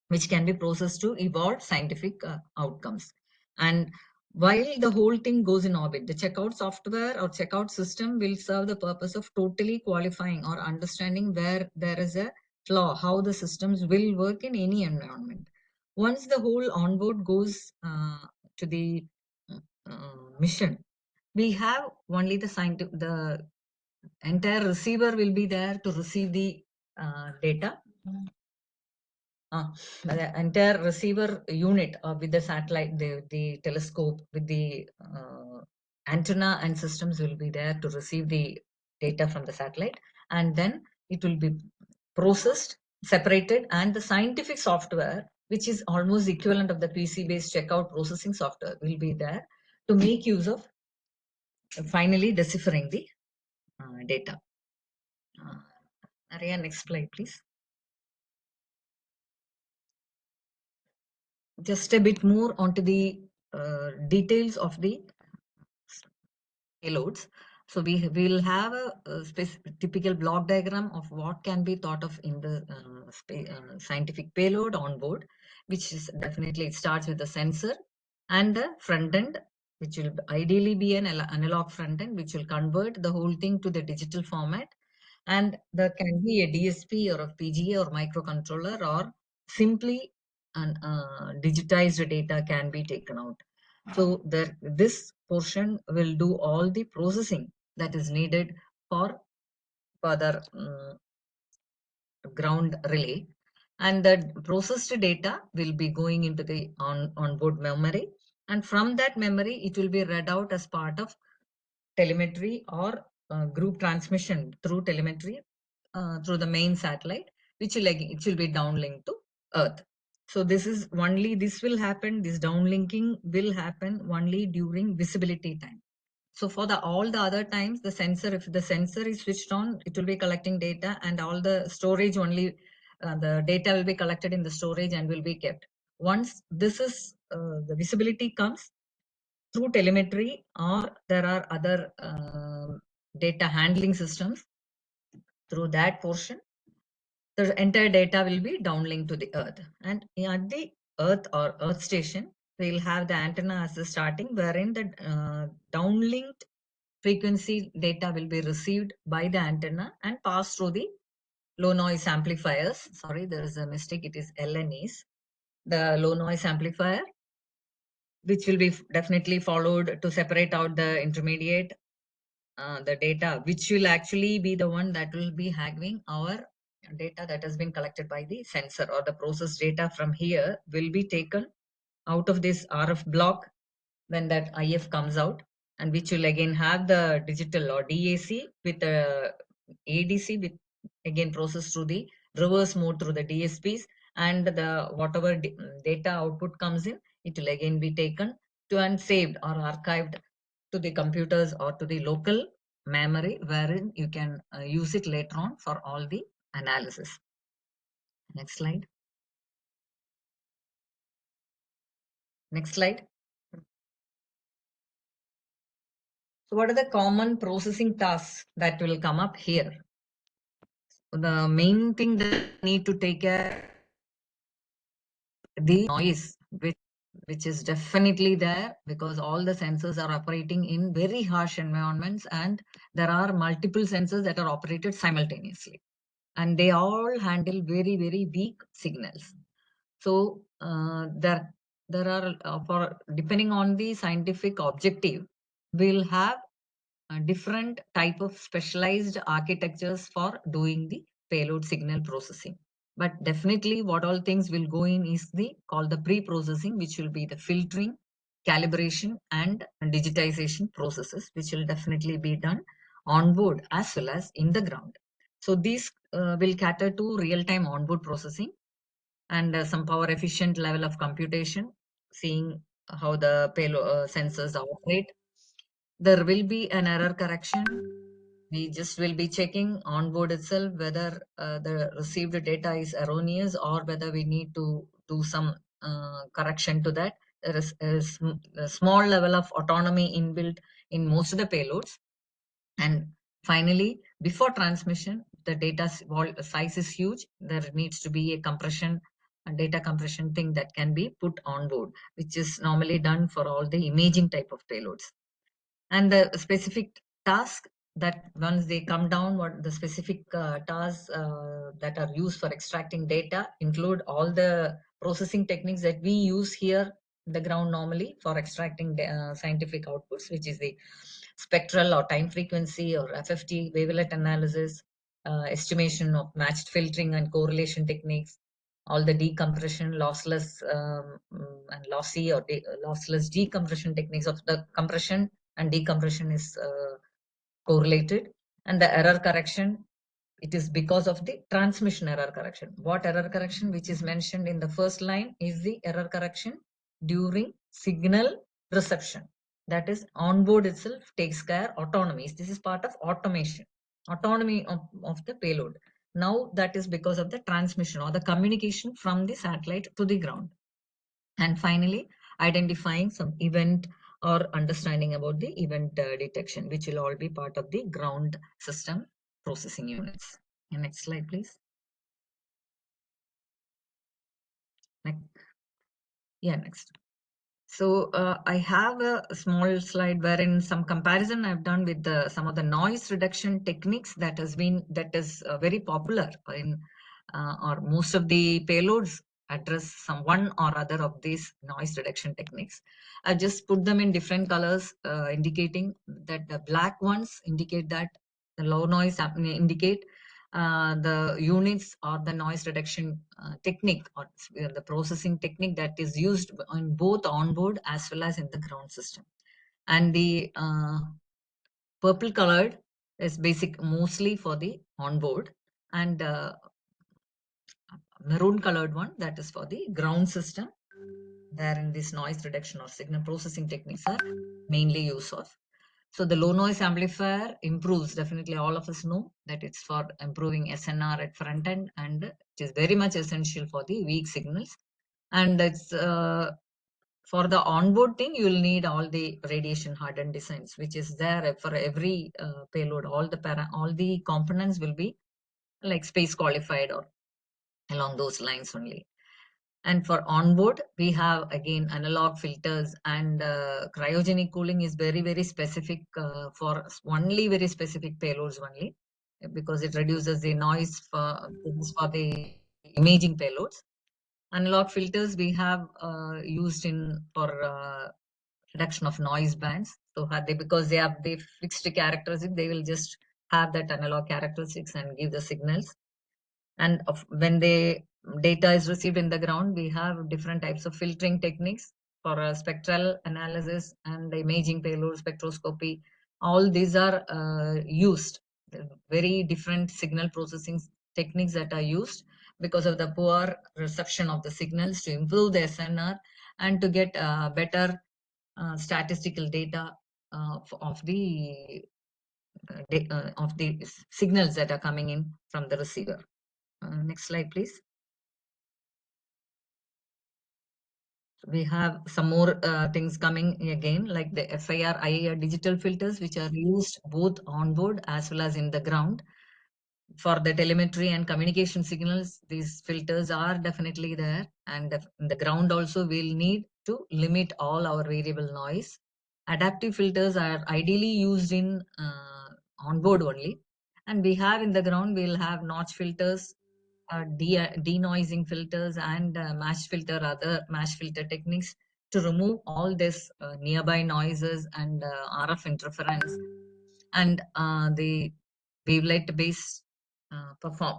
which can be processed to evolve scientific outcomes. And while the whole thing goes in orbit, the checkout software or checkout system will serve the purpose of totally qualifying or understanding where there is a flaw, how the systems will work in any environment. Once the whole onboard goes to the mission, we have only the entire receiver will be there to receive the data. The entire receiver unit with the satellite, the telescope with the antenna and systems will be there to receive the data from the satellite, and then it will be processed, separated, and the scientific software, which is almost equivalent of the PC-based checkout processing software, will be there to make use of finally deciphering the data. Arya, next slide, please. Just a bit more onto the details of the payloads. So we will have a typical block diagram of what can be thought of in the scientific payload on board, which is definitely, it starts with the sensor and the front end, which will ideally be an analog front end, which will convert the whole thing to the digital format. And there can be a DSP or a PGA or microcontroller, or simply an digitized data can be taken out. So this portion will do all the processing that is needed for further ground relay, and the processed data will be going into the onboard memory, and from that memory it will be read out as part of telemetry or group transmission through telemetry through the main satellite, which will it will be downlinked to Earth. So this will happen. This downlinking will happen only during visibility time. So for all the other times, the sensor, if the sensor is switched on, it will be collecting data, and all the storage only, the data will be collected in the storage and will be kept. Once this is the visibility comes through telemetry, or there are other data handling systems through that portion, the entire data will be downlinked to the Earth. And at the Earth or Earth station, we'll have the antenna as the starting, wherein the downlinked frequency data will be received by the antenna and passed through the low noise amplifiers. Sorry, there is a mistake. It is LNEs, the low noise amplifier, which will be definitely followed to separate out the intermediate, the data, which will actually be the one that will be having our data that has been collected by the sensor, or the processed data from here will be taken out of this RF block when that IF comes out, and which will again have the digital or DAC with the ADC, with again processed through the reverse mode through the DSPs, and the whatever data output comes in, it will again be taken to and saved or archived to the computers or to the local memory, wherein you can use it later on for all the analysis. Next slide. Next slide. So what are the common processing tasks that will come up here? The main thing that we need to take care the noise, which is definitely there, because all the sensors are operating in very harsh environments, and there are multiple sensors that are operated simultaneously, and they all handle very, very weak signals. So there are for depending on the scientific objective, we'll have different type of specialized architectures for doing the payload signal processing. But definitely what all things will go in is called the pre-processing, which will be the filtering, calibration, and digitization processes, which will definitely be done on-board as well as in the ground. So these will cater to real-time on-board processing and some power efficient level of computation, seeing how the payload sensors operate. There will be an error correction. We just will be checking on board itself whether the received data is erroneous, or whether we need to do some correction to that. There is a small level of autonomy inbuilt in most of the payloads. And finally, before transmission, the data size is huge. There needs to be a compression, a data compression thing that can be put on board, which is normally done for all the imaging type of payloads. And the specific task that once they come down, what the specific tasks that are used for extracting data include all the processing techniques that we use here in the ground normally for extracting scientific outputs, which is the spectral or time frequency or FFT wavelet analysis, estimation of matched filtering and correlation techniques, all the decompression, lossless and lossy or lossless decompression techniques of the compression and decompression is correlated, and the error correction, it is because of the transmission error correction. What error correction which is mentioned in the first line is the error correction during signal reception. That is, onboard itself takes care autonomy. This is part of automation, autonomy of the payload. Now that is because of the transmission or the communication from the satellite to the ground. And finally, identifying some event or understanding about the event detection, which will all be part of the ground system processing units. Next slide, please. Next. So I have a small slide wherein some comparison I've done with some of the noise reduction techniques that is very popular in or most of the payloads address some one or other of these noise reduction techniques. I just put them in different colors, indicating that the black ones indicate that The low noise indicate the units or the noise reduction technique or the processing technique that is used on both onboard as well as in the ground system. And the purple colored is basic mostly for the onboard, and maroon colored one that is for the ground system, wherein this noise reduction or signal processing techniques are mainly used of. So the low noise amplifier improves, definitely all of us know that it's for improving SNR at front end, and it is very much essential for the weak signals. And it's for the onboard thing, you will need all the radiation hardened designs, which is there for every payload. All the components will be like space qualified or along those lines only. And for onboard, we have again analog filters, and cryogenic cooling is very, very specific for only very specific payloads only, because it reduces the noise for the imaging payloads. Analog filters we have used in for reduction of noise bands. So because they have the fixed characteristics, they will just have that analog characteristics and give the signals. And when the data is received in the ground, we have different types of filtering techniques for spectral analysis and the imaging payload spectroscopy. All these are used, very different signal processing techniques that are used because of the poor reception of the signals, to improve the SNR and to get better statistical data of the signals that are coming in from the receiver. Next slide, please. We have some more things coming again, like the FIR, IIR digital filters, which are used both on board as well as in the ground. For the telemetry and communication signals, these filters are definitely there. And in the ground also, we'll need to limit all our variable noise. Adaptive filters are ideally used in onboard only. And we have in the ground, we'll have notch filters, denoising filters, and other match filter techniques to remove all this nearby noises and RF interference, and the wavelet base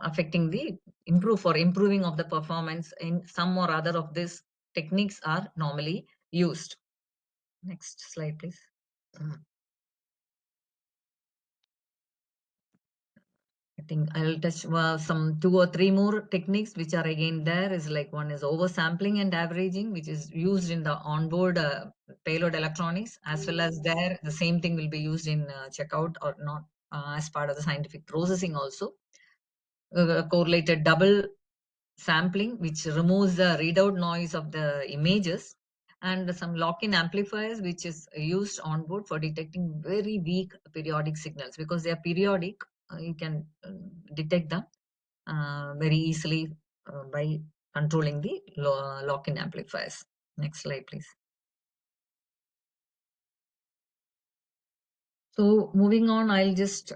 affecting the improving of the performance in some or other of these techniques are normally used. Next slide, please. I think I'll touch some 2 or 3 more techniques, which are again there is like one is oversampling and averaging, which is used in the onboard payload electronics, as well as there the same thing will be used in checkout or not as part of the scientific processing also. Correlated double sampling, which removes the readout noise of the images, and some lock-in amplifiers, which is used on board for detecting very weak periodic signals. Because they are periodic, you can detect them very easily by controlling the lock-in amplifiers. Next slide, please. So moving on, I'll just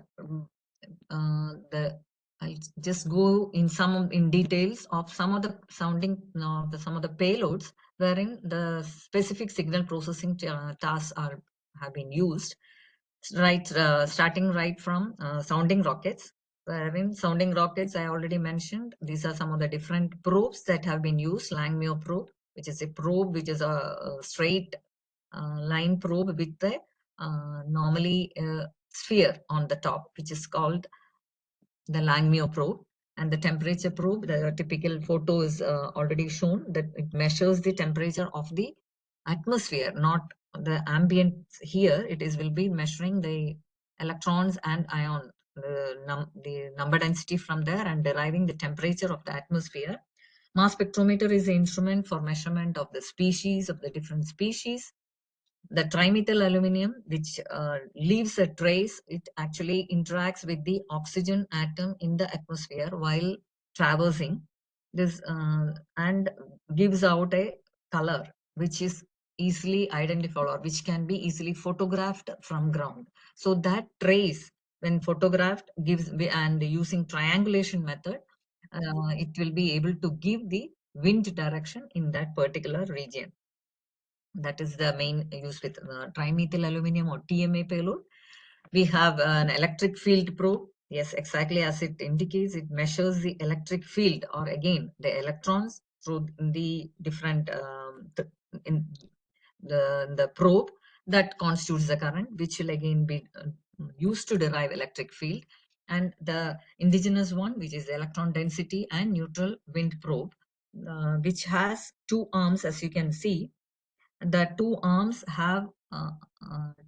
go in details of some of the some of the payloads wherein the specific signal processing tasks have been used. Starting right from sounding rockets. Wherein sounding rockets, I already mentioned, these are some of the different probes that have been used. Langmuir probe, which is a probe which is a straight line probe with a normally sphere on the top, which is called the Langmuir probe. And the temperature probe, the typical photo is already shown, that it measures the temperature of the atmosphere, not the ambient. Here it will be measuring the electrons and ion, the number density from there, and deriving the temperature of the atmosphere. Mass spectrometer is the instrument for measurement of the species, of the different species. The trimethyl aluminum, which leaves a trace, it actually interacts with the oxygen atom in the atmosphere while traversing this, and gives out a color which is easily identified, or which can be easily photographed from ground. So that trace, when photographed, and using triangulation method, it will be able to give the wind direction in that particular region. That is the main use with trimethyl aluminum or TMA payload. We have an electric field probe. Yes, exactly as it indicates, it measures the electric field, or again the electrons through the different in the probe that constitutes the current, which will again be used to derive electric field. And the indigenous one, which is the electron density and neutral wind probe, which has two arms, as you can see. The two arms have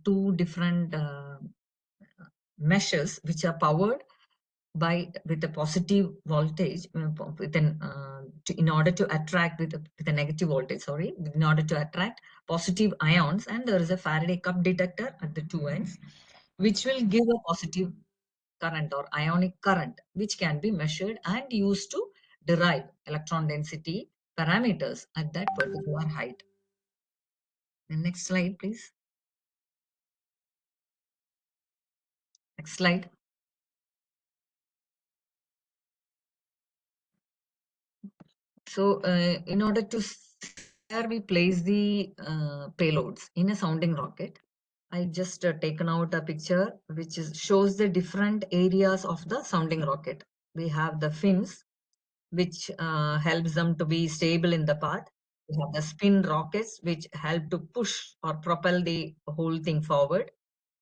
two different meshes which are powered by with a positive voltage in order to attract with a negative voltage, sorry, in order to attract positive ions. And there is a Faraday cup detector at the two ends, which will give a positive current or ionic current, which can be measured and used to derive electron density parameters at that particular height. The next slide, please. Next slide. So in order to where we place the payloads in a sounding rocket, I just taken out a picture which shows the different areas of the sounding rocket. We have the fins, which helps them to be stable in the path. We have the spin rockets, which help to push or propel the whole thing forward.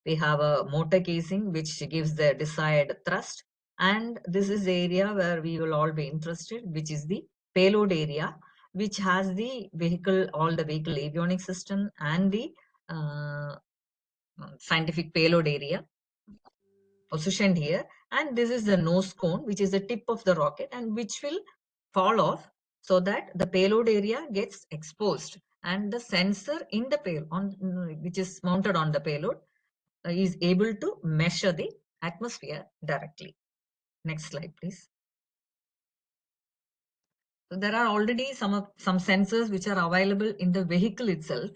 We have a motor casing, which gives the desired thrust. And this is the area where we will all be interested, which is the payload area, which has the vehicle, all the vehicle avionics system and the scientific payload area positioned here. And this is the nose cone, which is the tip of the rocket and which will fall off so that the payload area gets exposed. And the sensor in the payload, which is mounted on the payload, is able to measure the atmosphere directly. Next slide, please. So there are already some sensors which are available in the vehicle itself,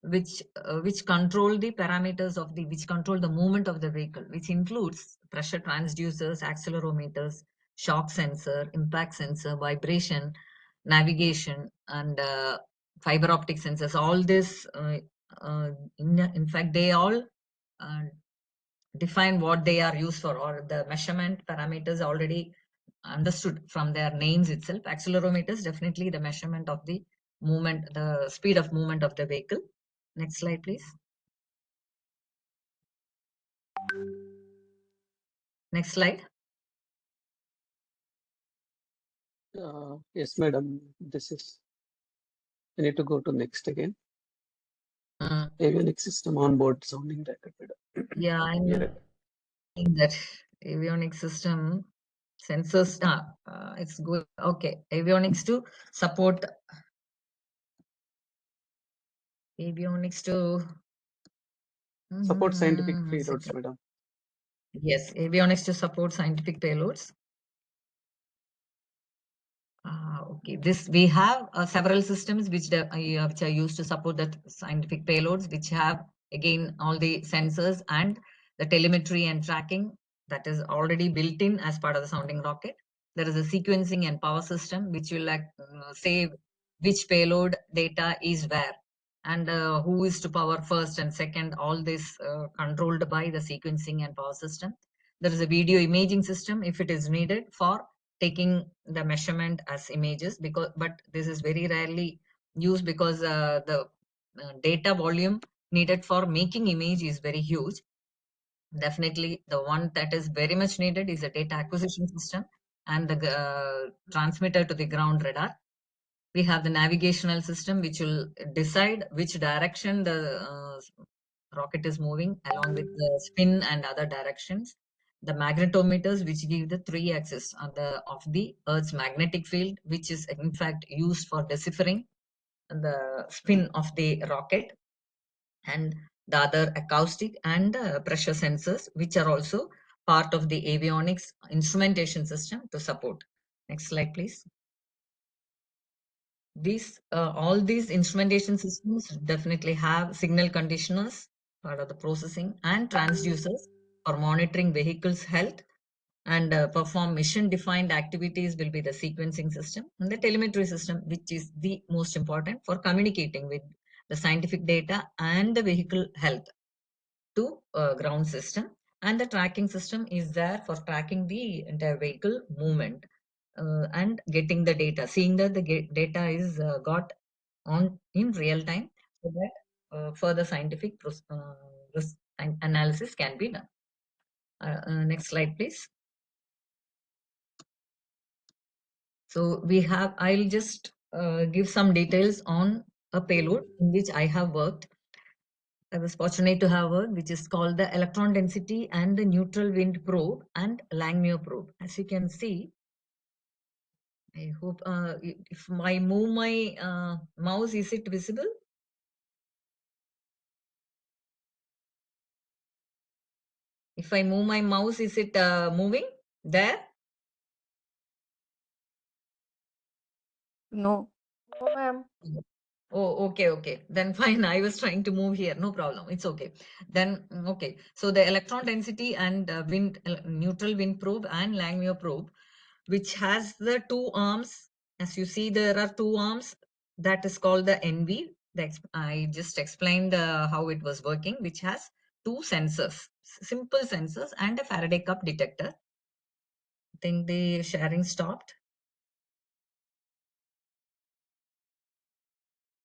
which control the parameters of which control the movement of the vehicle, which includes pressure transducers, accelerometers, shock sensor, impact sensor, vibration, navigation, and fiber optic sensors. All this, in fact, they all define what they are used for, or the measurement parameters already understood from their names itself. Accelerometers, definitely the measurement of the movement, the speed of movement of the vehicle. Next slide, please. Next slide. Yes, madam. This is. I need to go to next again. Avionics system onboard sounding record, madam. Yeah, I'm in that avionics system sensors. It's good. Okay, avionics to support avionics to Support scientific payloads, madam. Yes, avionics to support scientific payloads. Okay, we have several systems which are used to support the scientific payloads, which have again all the sensors and the telemetry and tracking that is already built in as part of the sounding rocket. There is a sequencing and power system which will say which payload data is where, and who is to power first and second. All this controlled by the sequencing and power system. There is a video imaging system if it is needed for taking the measurement as images, but this is very rarely used because the data volume needed for making image is very huge. Definitely the one that is very much needed is a data acquisition system and the transmitter to the ground radar. We have the navigational system which will decide which direction the rocket is moving along with the spin and other directions. The magnetometers, which give the 3-axis of the Earth's magnetic field, which is in fact used for deciphering the spin of the rocket, and the other acoustic and pressure sensors, which are also part of the avionics instrumentation system to support. Next slide, please. All these instrumentation systems definitely have signal conditioners, part of the processing, and transducers for monitoring vehicles' health, and perform mission-defined activities will be the sequencing system, and the telemetry system, which is the most important for communicating with the scientific data and the vehicle health to ground system. And the tracking system is there for tracking the entire vehicle movement and getting the data, seeing that the data is got on in real time, so that further scientific risk analysis can be done. Next slide, please. So we have, I'll just give some details on a payload in which I have worked. I was fortunate to have worked, which is called the electron density and the neutral wind probe and Langmuir probe. As you can see, I hope if I move my mouse, is it visible? If I move my mouse, is it moving there? No. No, ma'am. Oh, okay. Then fine. I was trying to move here. No problem. It's okay. Then, okay. So the electron density and neutral wind probe and Langmuir probe, which has the two arms. As you see, there are two arms. That is called the NV. I just explained how it was working, which has two sensors, simple sensors and a Faraday cup detector. I think the sharing stopped.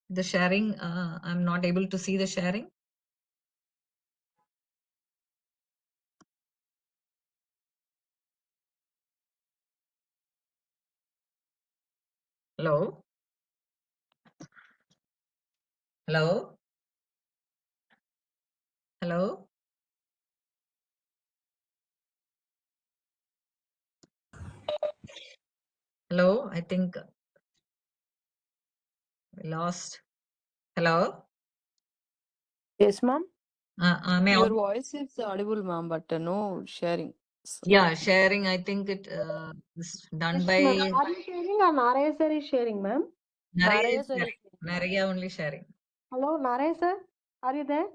The sharing, I'm not able to see the sharing. Hello? Hello? Hello? Hello? I think we lost. Hello? Yes, ma'am. May Your voice is audible, ma'am, but no sharing. yeah, sharing. I think it is done Yes, by ma'am. Are you sharing or Naraya sir is sharing, ma'am? Naraya is Naraya sir is sharing. Naraya only sharing. Hello, Naraya sir. Are you there?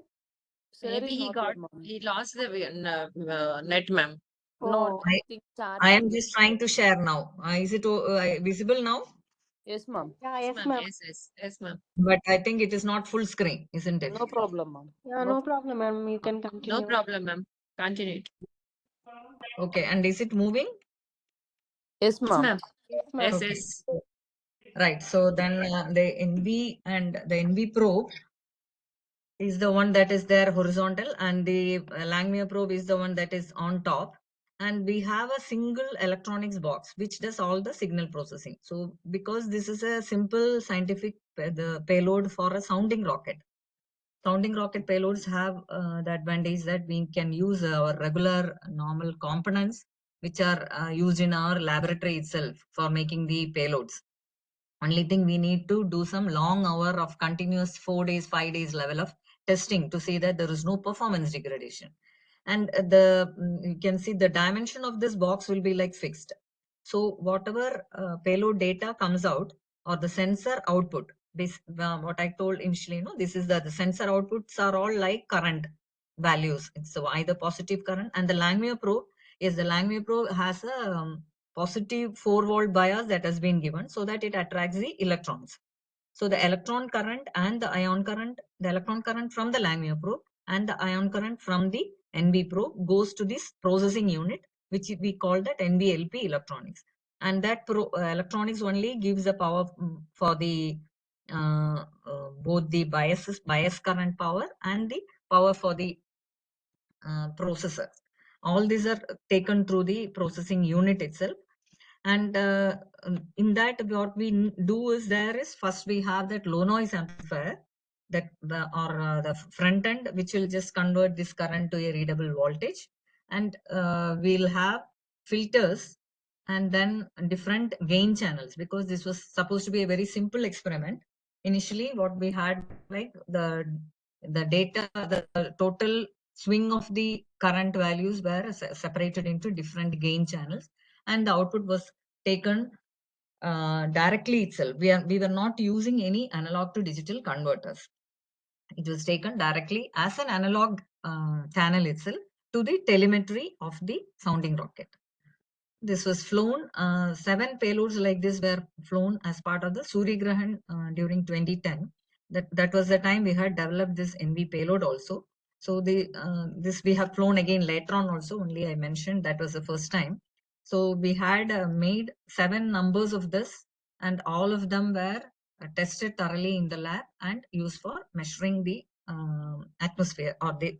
Sir Maybe is he not got there, ma'am. he lost the net, ma'am. No, Oh, I, think I am charging. just trying to share now. Is it visible now? Yes, ma'am. yeah, Yes, yes, ma'am. ma'am. Yes, ma'am. But I think it is not full screen, isn't it? No problem, ma'am. Yeah, No. no problem, ma'am. You can No continue. problem, ma'am. Continue. Okay, and is it moving? Yes, Yes, ma'am. ma'am. Yes, ma'am. Yes, Okay. yes. Right. So then the NV and the NV probe is the one that is there horizontal, and the Langmuir probe is the one that is on top. And we have a single electronics box which does all the signal processing. So because this is a simple scientific the payload for a sounding rocket payloads have the advantage that we can use our regular normal components which are used in our laboratory itself for making the payloads. Only thing, we need to do some long hour of continuous 4 days, 5 days level of testing to see that there is no performance degradation. And you can see the dimension of this box will be like fixed. So whatever payload data comes out, or the sensor output, this what I told initially, this is the sensor outputs are all like current values. So either positive current, and the Langmuir probe has a positive 4-volt bias that has been given so that it attracts the electrons. So the electron current and the ion current, the electron current from the Langmuir probe and the ion current from the NV probe goes to this processing unit, which we call that NVLP electronics. And that electronics only gives the power for the both the bias current power and the power for the processor. All these are taken through the processing unit itself. And in that, what we do is first we have that low noise amplifier that the front end, which will just convert this current to a readable voltage. And we'll have filters and then different gain channels, because this was supposed to be a very simple experiment. Initially, what we had, like the data, the total swing of the current values were separated into different gain channels, and the output was taken directly itself. We were not using any analog to digital converters. It was taken directly as an analog channel itself to the telemetry of the sounding rocket. This was flown, 7 payloads like this were flown as part of the Suryagrahan during 2010. That was the time we had developed this NV payload also. So this we have flown again later on also. Only I mentioned that was the first time. So we had made 7 numbers of this, and all of them were tested thoroughly in the lab and used for measuring the atmosphere or the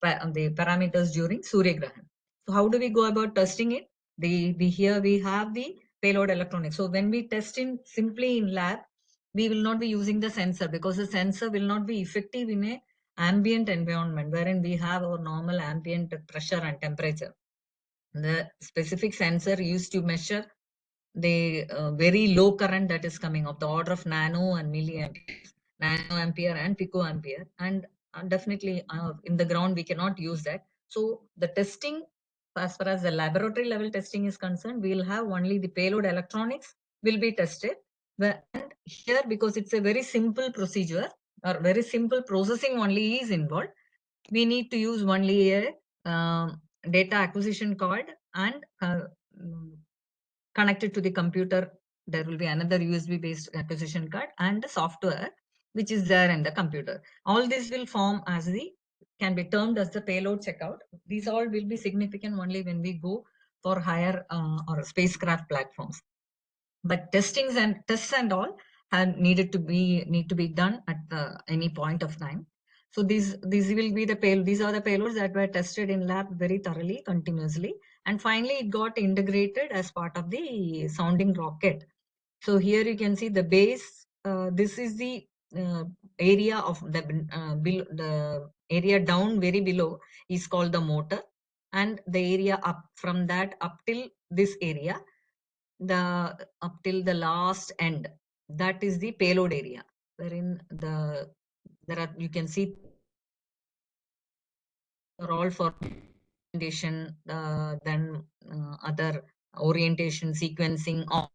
parameters during Surya Grahan. So how do we go about testing it? Here we have the payload electronics. So when we test in simply in lab, we will not be using the sensor because the sensor will not be effective in a ambient environment wherein we have our normal ambient pressure and temperature. The specific sensor used to measure the very low current that is coming of the order of nano and milliamperes, nanoampere and picoampere, and definitely in the ground we cannot use that. So the testing, as far as the laboratory level testing is concerned, we will have only the payload electronics will be tested. And here, because it's a very simple procedure or very simple processing only is involved, we need to use only a data acquisition card and connected to the computer. There will be another USB based acquisition card and the software which is there in the computer. All this will form as can be termed as the payload checkout. These all will be significant only when we go for higher or spacecraft platforms. But tests and all need to be done at any point of time. So these will be the payload. These are the payloads that were tested in lab very thoroughly, continuously, and finally it got integrated as part of the sounding rocket. So here you can see the base. This is the area of the area down very below is called the motor, and the area up from that up till this area, up till the last end, that is the payload area, wherein you can see are all for orientation, then other orientation, sequencing, all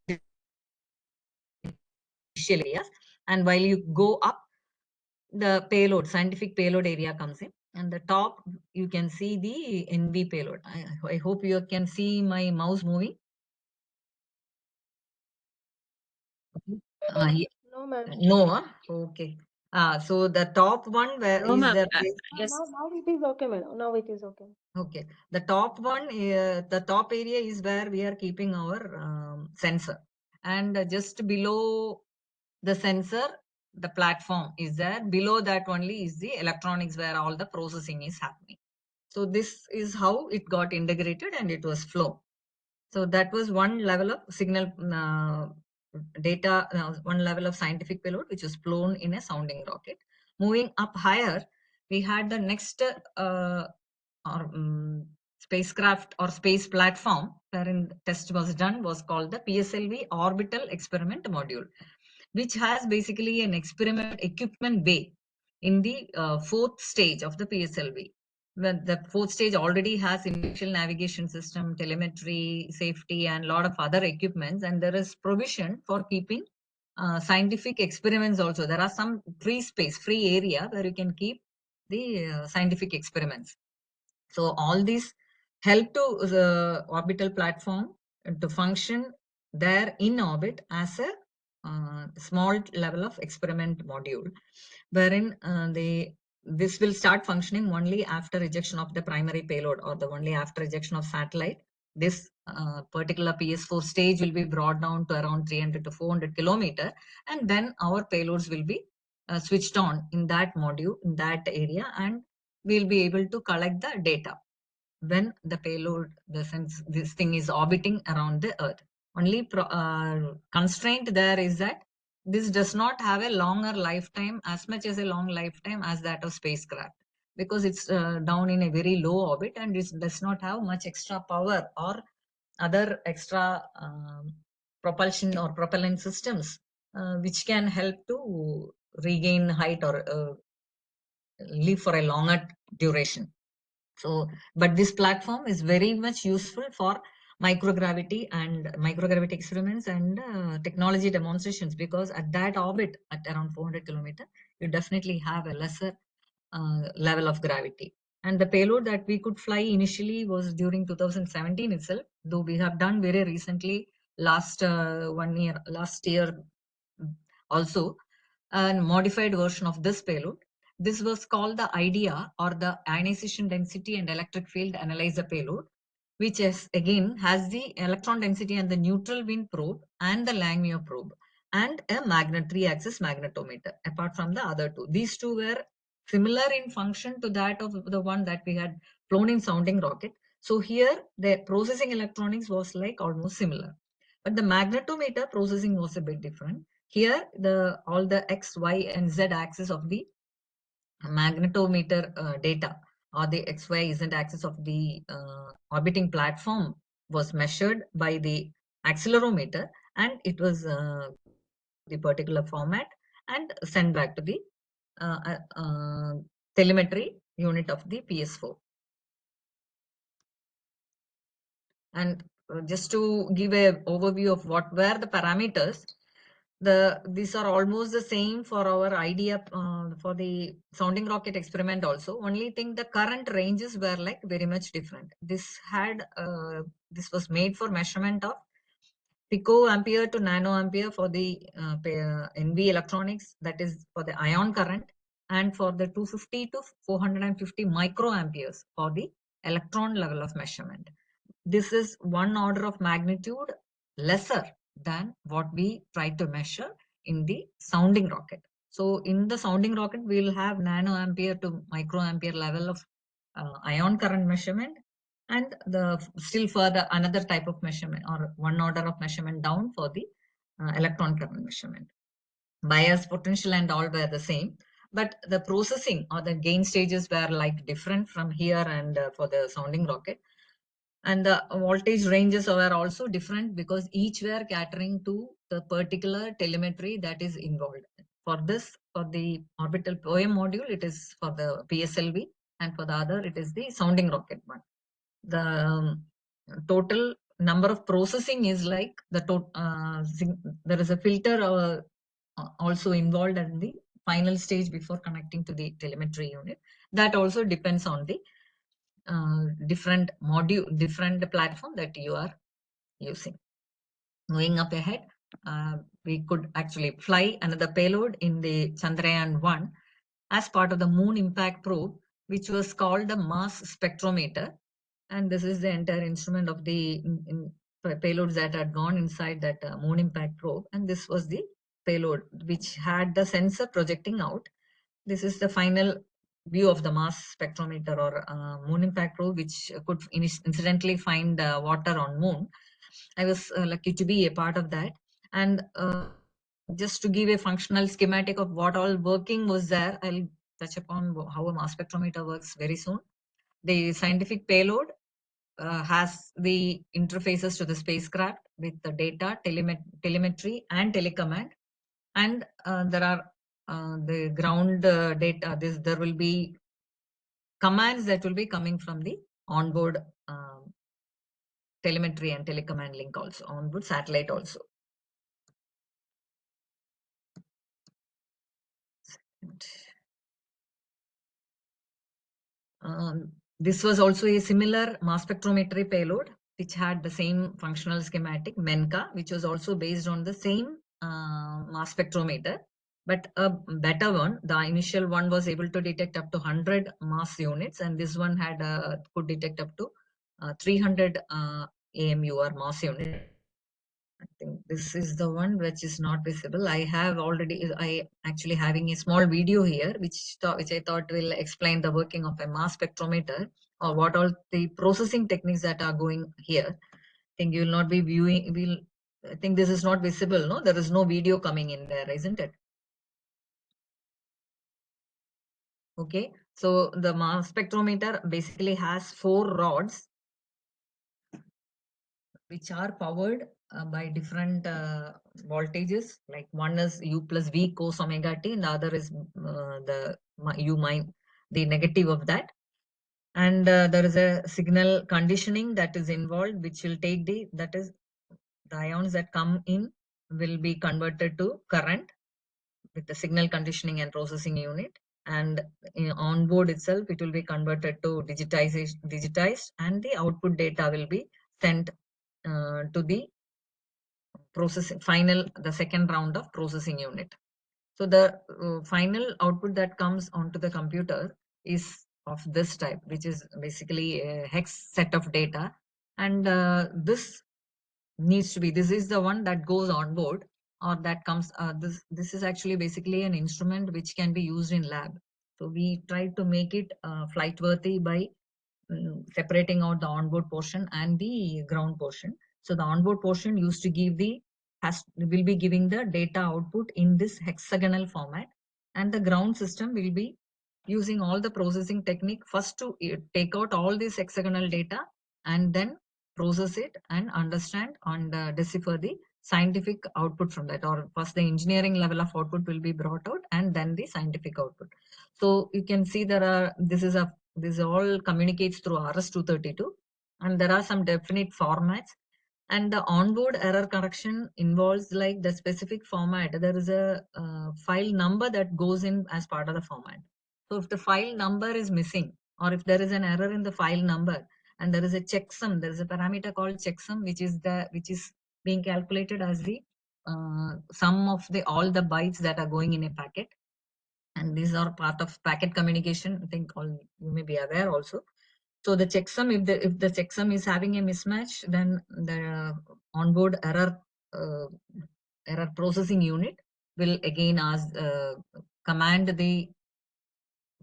initial areas. And while you go up, the scientific payload area comes in. And the top, you can see the NV payload. I hope you can see my mouse moving. No, ma'am. No, okay. So the top one where No, is ma'am. the Yes. Now it is okay, madam. Now it is okay. okay. The top one, the top area is where we are keeping our sensor, and just below the sensor, the platform is there. Below that only is the electronics where all the processing is happening. So this is how it got integrated and it was flown. So that was one level of signal data, one level of scientific payload, which was flown in a sounding rocket. Moving up higher, we had the next spacecraft or space platform wherein test was done was called the PSLV Orbital Experiment Module, which has basically an experiment equipment bay in the 4th stage of the PSLV. When the 4th stage already has initial navigation system, telemetry, safety, and a lot of other equipments, and there is provision for keeping scientific experiments also. There are some free area where you can keep the scientific experiments. So all these help to the orbital platform to function there in orbit as a small level of experiment module, wherein this will start functioning only after ejection of the primary payload or only after ejection of satellite. This particular PS4 stage will be brought down to around 300 to 400 kilometer, and then our payloads will be switched on in that module, in that area, and we'll be able to collect the data when the payload, this thing is orbiting around the Earth. Only constraint there is that this does not have a longer lifetime, as much as a long lifetime as that of spacecraft, because it's down in a very low orbit and it does not have much extra power or other extra propulsion or propellant systems which can help to regain height or live for a longer duration. So, but this platform is very much useful for microgravity experiments and technology demonstrations, because at that orbit at around 400 kilometers, you definitely have a lesser level of gravity. And the payload that we could fly initially was during 2017 itself, though we have done very recently last year also a modified version of this payload, This was called the IDEA, or the ionization density and electric field analyzer payload, which is again has the electron density and the neutral wind probe and the Langmuir probe and a magnetary axis magnetometer. Apart from the other two, these two were similar in function to that of the one that we had flown in sounding rocket. So here the processing electronics was like almost similar, but the magnetometer processing was a bit different. Here the all the X, Y and Z axis of the magnetometer data, or the XY Z axis of the orbiting platform, was measured by the accelerometer, and it was the particular format and sent back to the telemetry unit of the PS4. And just to give a overview of what were the parameters, these are almost the same for our idea for the sounding rocket experiment also. Only thing, the current ranges were like very much different. This was made for measurement of picoampere to nanoampere for the NV electronics, that is for the ion current, and for the 250 to 450 microamperes for the electron level of measurement. This is one order of magnitude lesser than what we try to measure in the sounding rocket. So in the sounding rocket, we will have nanoampere to microampere level of ion current measurement, and the still further another type of measurement, or one order of measurement down for the electron current measurement. Bias, potential and all were the same, but the processing or the gain stages were like different from here and for the sounding rocket. And the voltage ranges were also different because each were catering to the particular telemetry that is involved. For this, for the orbital POEM module, it is for the PSLV, and for the other, it is the sounding rocket one. The total number of processing is like there is a filter also involved in the final stage before connecting to the telemetry unit. That also depends on the different platform that you are using. Moving up ahead, we could actually fly another payload in the Chandrayaan-1 as part of the moon impact probe, which was called the mass spectrometer. And this is the entire instrument of the payloads that had gone inside that moon impact probe. And this was the payload which had the sensor projecting out. This is the final view of the mass spectrometer, or moon impact probe, which could incidentally find water on moon. I was lucky to be a part of that. And just to give a functional schematic of what all working was there, I'll touch upon how a mass spectrometer works very soon. The scientific payload has the interfaces to the spacecraft with the data, telemetry and telecommand. And there are the ground data. There will be commands that will be coming from the onboard telemetry and telecommand link, also onboard satellite also. This was also a similar mass spectrometry payload, which had the same functional schematic, MENCA, which was also based on the same mass spectrometer, but a better one. The initial one was able to detect up to 100 mass units, and this one had could detect up to 300 AMU or mass unit. I think this is the one which is not visible. I actually having a small video here, which I thought will explain the working of a mass spectrometer, or what all the processing techniques that are going here. I think you will not be viewing. I think this is not visible. No, there is no video coming in there, isn't it? Okay, so the mass spectrometer basically has 4 rods which are powered by different voltages. Like one is U plus V cos omega t, and the other is the negative of that. And there is a signal conditioning that is involved, which will take the ions that come in will be converted to current with the signal conditioning and processing unit. And on board itself, it will be converted to digitized, and the output data will be sent to the processing the second round of processing unit. So the final output that comes onto the computer is of this type, which is basically a hex set of data. And this needs to be, this is the one that goes on board, or that comes, this is actually basically an instrument which can be used in lab. So we try to make it flight worthy by separating out the onboard portion and the ground portion. So the onboard portion used to give will be giving the data output in this hexagonal format, and the ground system will be using all the processing technique first to take out all this hexagonal data and then process it and understand and decipher the scientific output from that, or first the engineering level of output will be brought out and then the scientific output. So you can see this all communicates through RS-232, and there are some definite formats. And the onboard error correction involves like the specific format. There is a file number that goes in as part of the format. So if the file number is missing, or if there is an error in the file number, and there is a checksum, there is a parameter called checksum, which is being calculated as the sum of all the bytes that are going in a packet. And these are part of packet communication. I think you may be aware also. So the checksum, if the checksum is having a mismatch, then the onboard error processing unit will again command the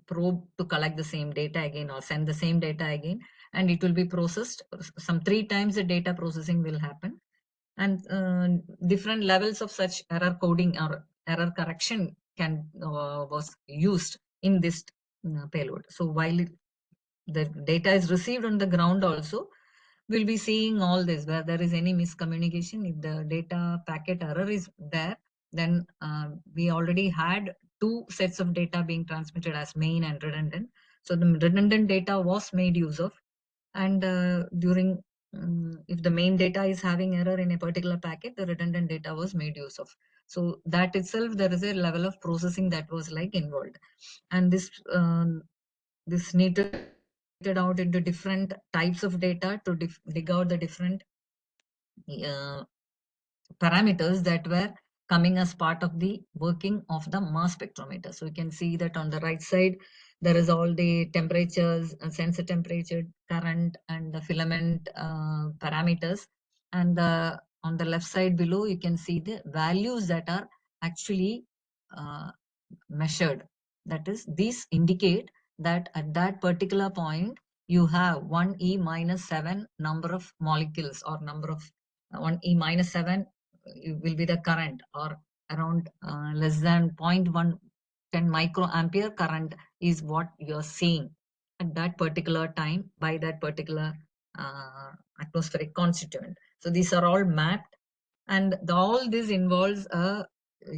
probe to collect the same data again, or send the same data again, and it will be processed. Some 3 times the data processing will happen, and different levels of such error coding or error correction was used in this payload. So while the data is received on the ground also, we'll be seeing all this where there is any miscommunication. If the data packet error is there, then we already had 2 sets of data being transmitted as main and redundant. So the redundant data was made use of, and during if the main data is having error in a particular packet, the redundant data was made use of. So that itself, there is a level of processing that was like involved, and this needed out into different types of data to dig out the different parameters that were coming as part of the working of the mass spectrometer. So you can see that on the right side, there is all the temperatures, sensor temperature, current, and the filament parameters. And on the left side below, you can see the values that are actually measured. That is, these indicate that at that particular point, you have 1e minus 7 number of molecules, or number of 1e minus 7 will be the current, or around less than 0.110 microampere current is what you're seeing at that particular time by that particular atmospheric constituent. So these are all mapped, and all this involves a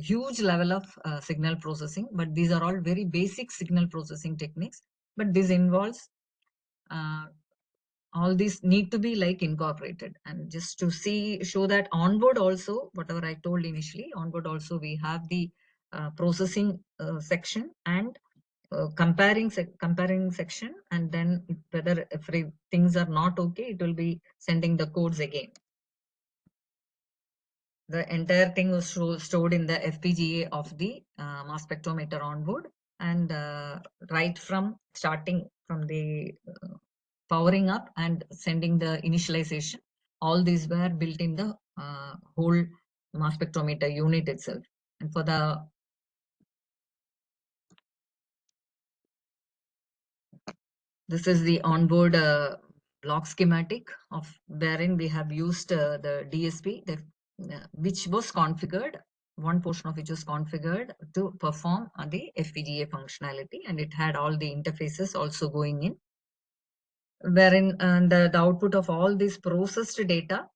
huge level of signal processing, but these are all very basic signal processing techniques. But this involves all these need to be like incorporated. And just to show that onboard also, whatever I told initially, onboard also we have the processing section and comparing section, and then whether if things are not okay, it will be sending the codes again. The entire thing was stored in the FPGA of the mass spectrometer on board, and right from starting from the powering up and sending the initialization, all these were built in the whole mass spectrometer unit itself. And for the this is the onboard block schematic of wherein we have used the DSP, which was configured, one portion of which was configured to perform the FPGA functionality, and it had all the interfaces also going in, wherein the output of all this processed data,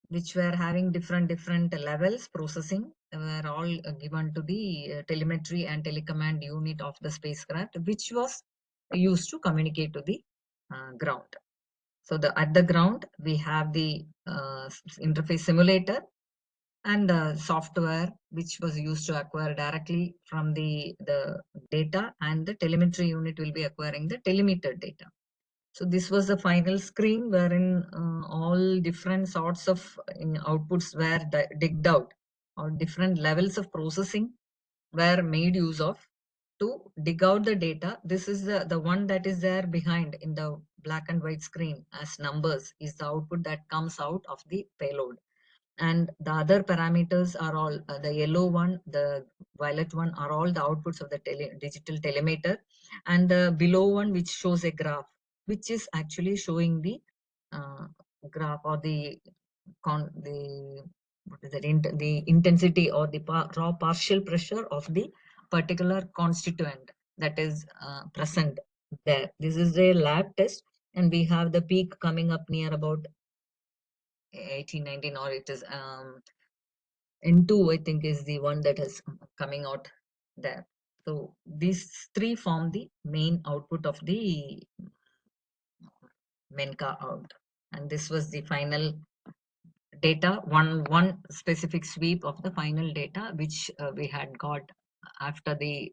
which were having different levels processing, were all given to the telemetry and telecommand unit of the spacecraft, which was used to communicate to the ground. So at the ground, we have the interface simulator and the software, which was used to acquire directly from the data, and the telemetry unit will be acquiring the telemeter data. So this was the final screen wherein all different sorts of outputs were digged out, or different levels of processing were made use of to dig out the data. This is the one that is there behind in the black and white screen as numbers is the output that comes out of the payload. And the other parameters are all the yellow one, the violet one are all the outputs of the digital telemeter, and the below one which shows a graph, which is actually showing the graph or the what is that, the intensity or the raw partial pressure of the particular constituent that is present there. This is a lab test, and we have the peak coming up near about 18, 19, or it is N2, I think, is the one that is coming out there. So these three form the main output of the MENCA out. And this was the final data, one specific sweep of the final data, which we had got after the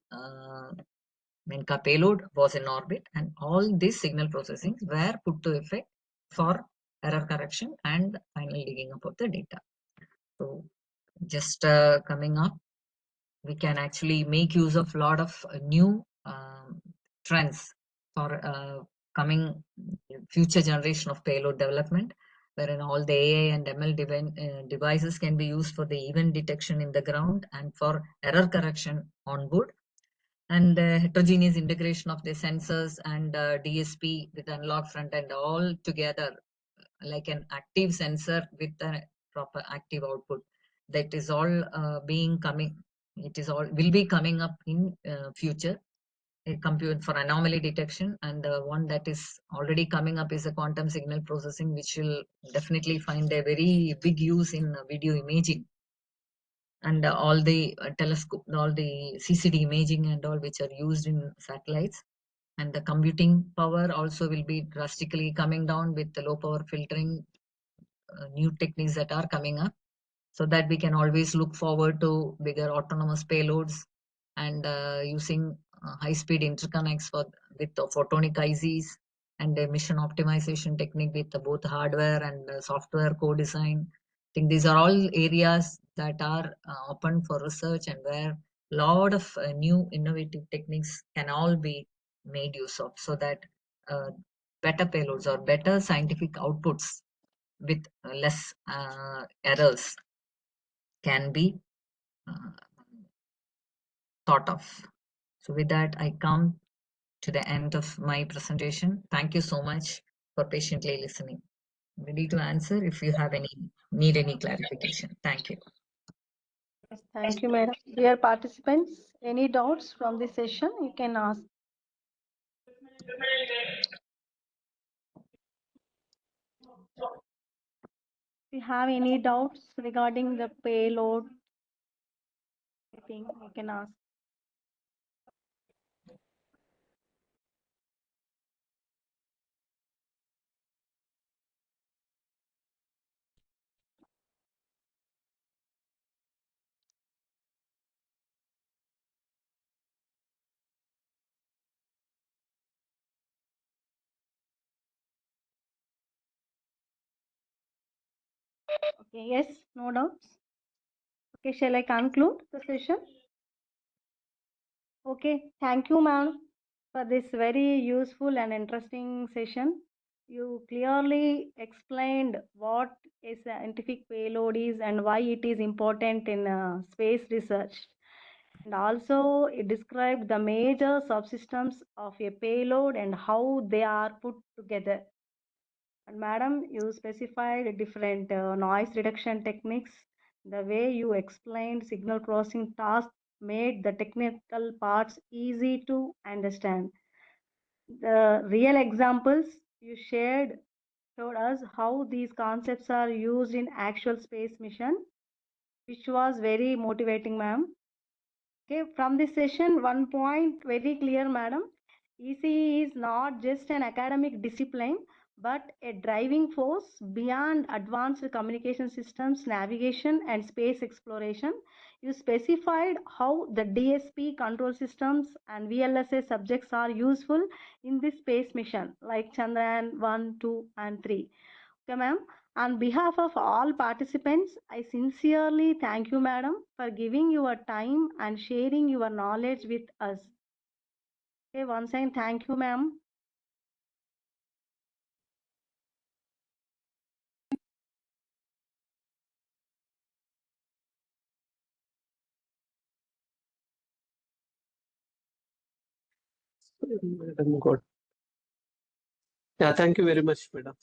MENCA payload was in orbit. And all these signal processings were put to effect for error correction and final digging up of the data. So just coming up, we can actually make use of a lot of new trends for coming future generation of payload development, wherein all the AI and ML devices can be used for the event detection in the ground and for error correction on board, and heterogeneous integration of the sensors and DSP with analog front end all together like an active sensor with a proper active output. That is all it is all will be coming up in future. A compute for anomaly detection, and the one that is already coming up is a quantum signal processing, which will definitely find a very big use in video imaging, and all the telescope, all the CCD imaging and all which are used in satellites. And the computing power also will be drastically coming down with the low power filtering, new techniques that are coming up, so that we can always look forward to bigger autonomous payloads and using high-speed interconnects with the photonic ICs and a mission optimization technique with both hardware and software co-design. I think these are all areas that are open for research and where a lot of new innovative techniques can all be made use of, so that better payloads or better scientific outputs with less errors can be thought of. So with that, I come to the end of my presentation. Thank you so much for patiently listening. I'm ready to answer if you have need any clarification. Thank you. Yes, thank you, madam. Dear participants, any doubts from this session, you can ask. If you have any doubts regarding the payload, anything, you can ask. Okay, yes, no doubts. Okay, shall I conclude the session? Okay, thank you, ma'am, for this very useful and interesting session. You clearly explained what a scientific payload is and why it is important in space research. And also, it described the major subsystems of a payload and how they are put together. And madam, you specified different noise reduction techniques. The way you explained signal processing tasks made the technical parts easy to understand. The real examples you showed us how these concepts are used in actual space mission, which was very motivating, ma'am. Okay, from this session, one point very clear, madam. ECE is not just an academic discipline, but a driving force beyond advanced communication systems, navigation, and space exploration. You specified how the DSP control systems and VLSA subjects are useful in this space mission, like Chandrayaan 1, 2, and 3. Okay, ma'am. On behalf of all participants, I sincerely thank you, madam, for giving your time and sharing your knowledge with us. Okay, once again, thank you, ma'am. Madam got. Yeah, thank you very much, madam.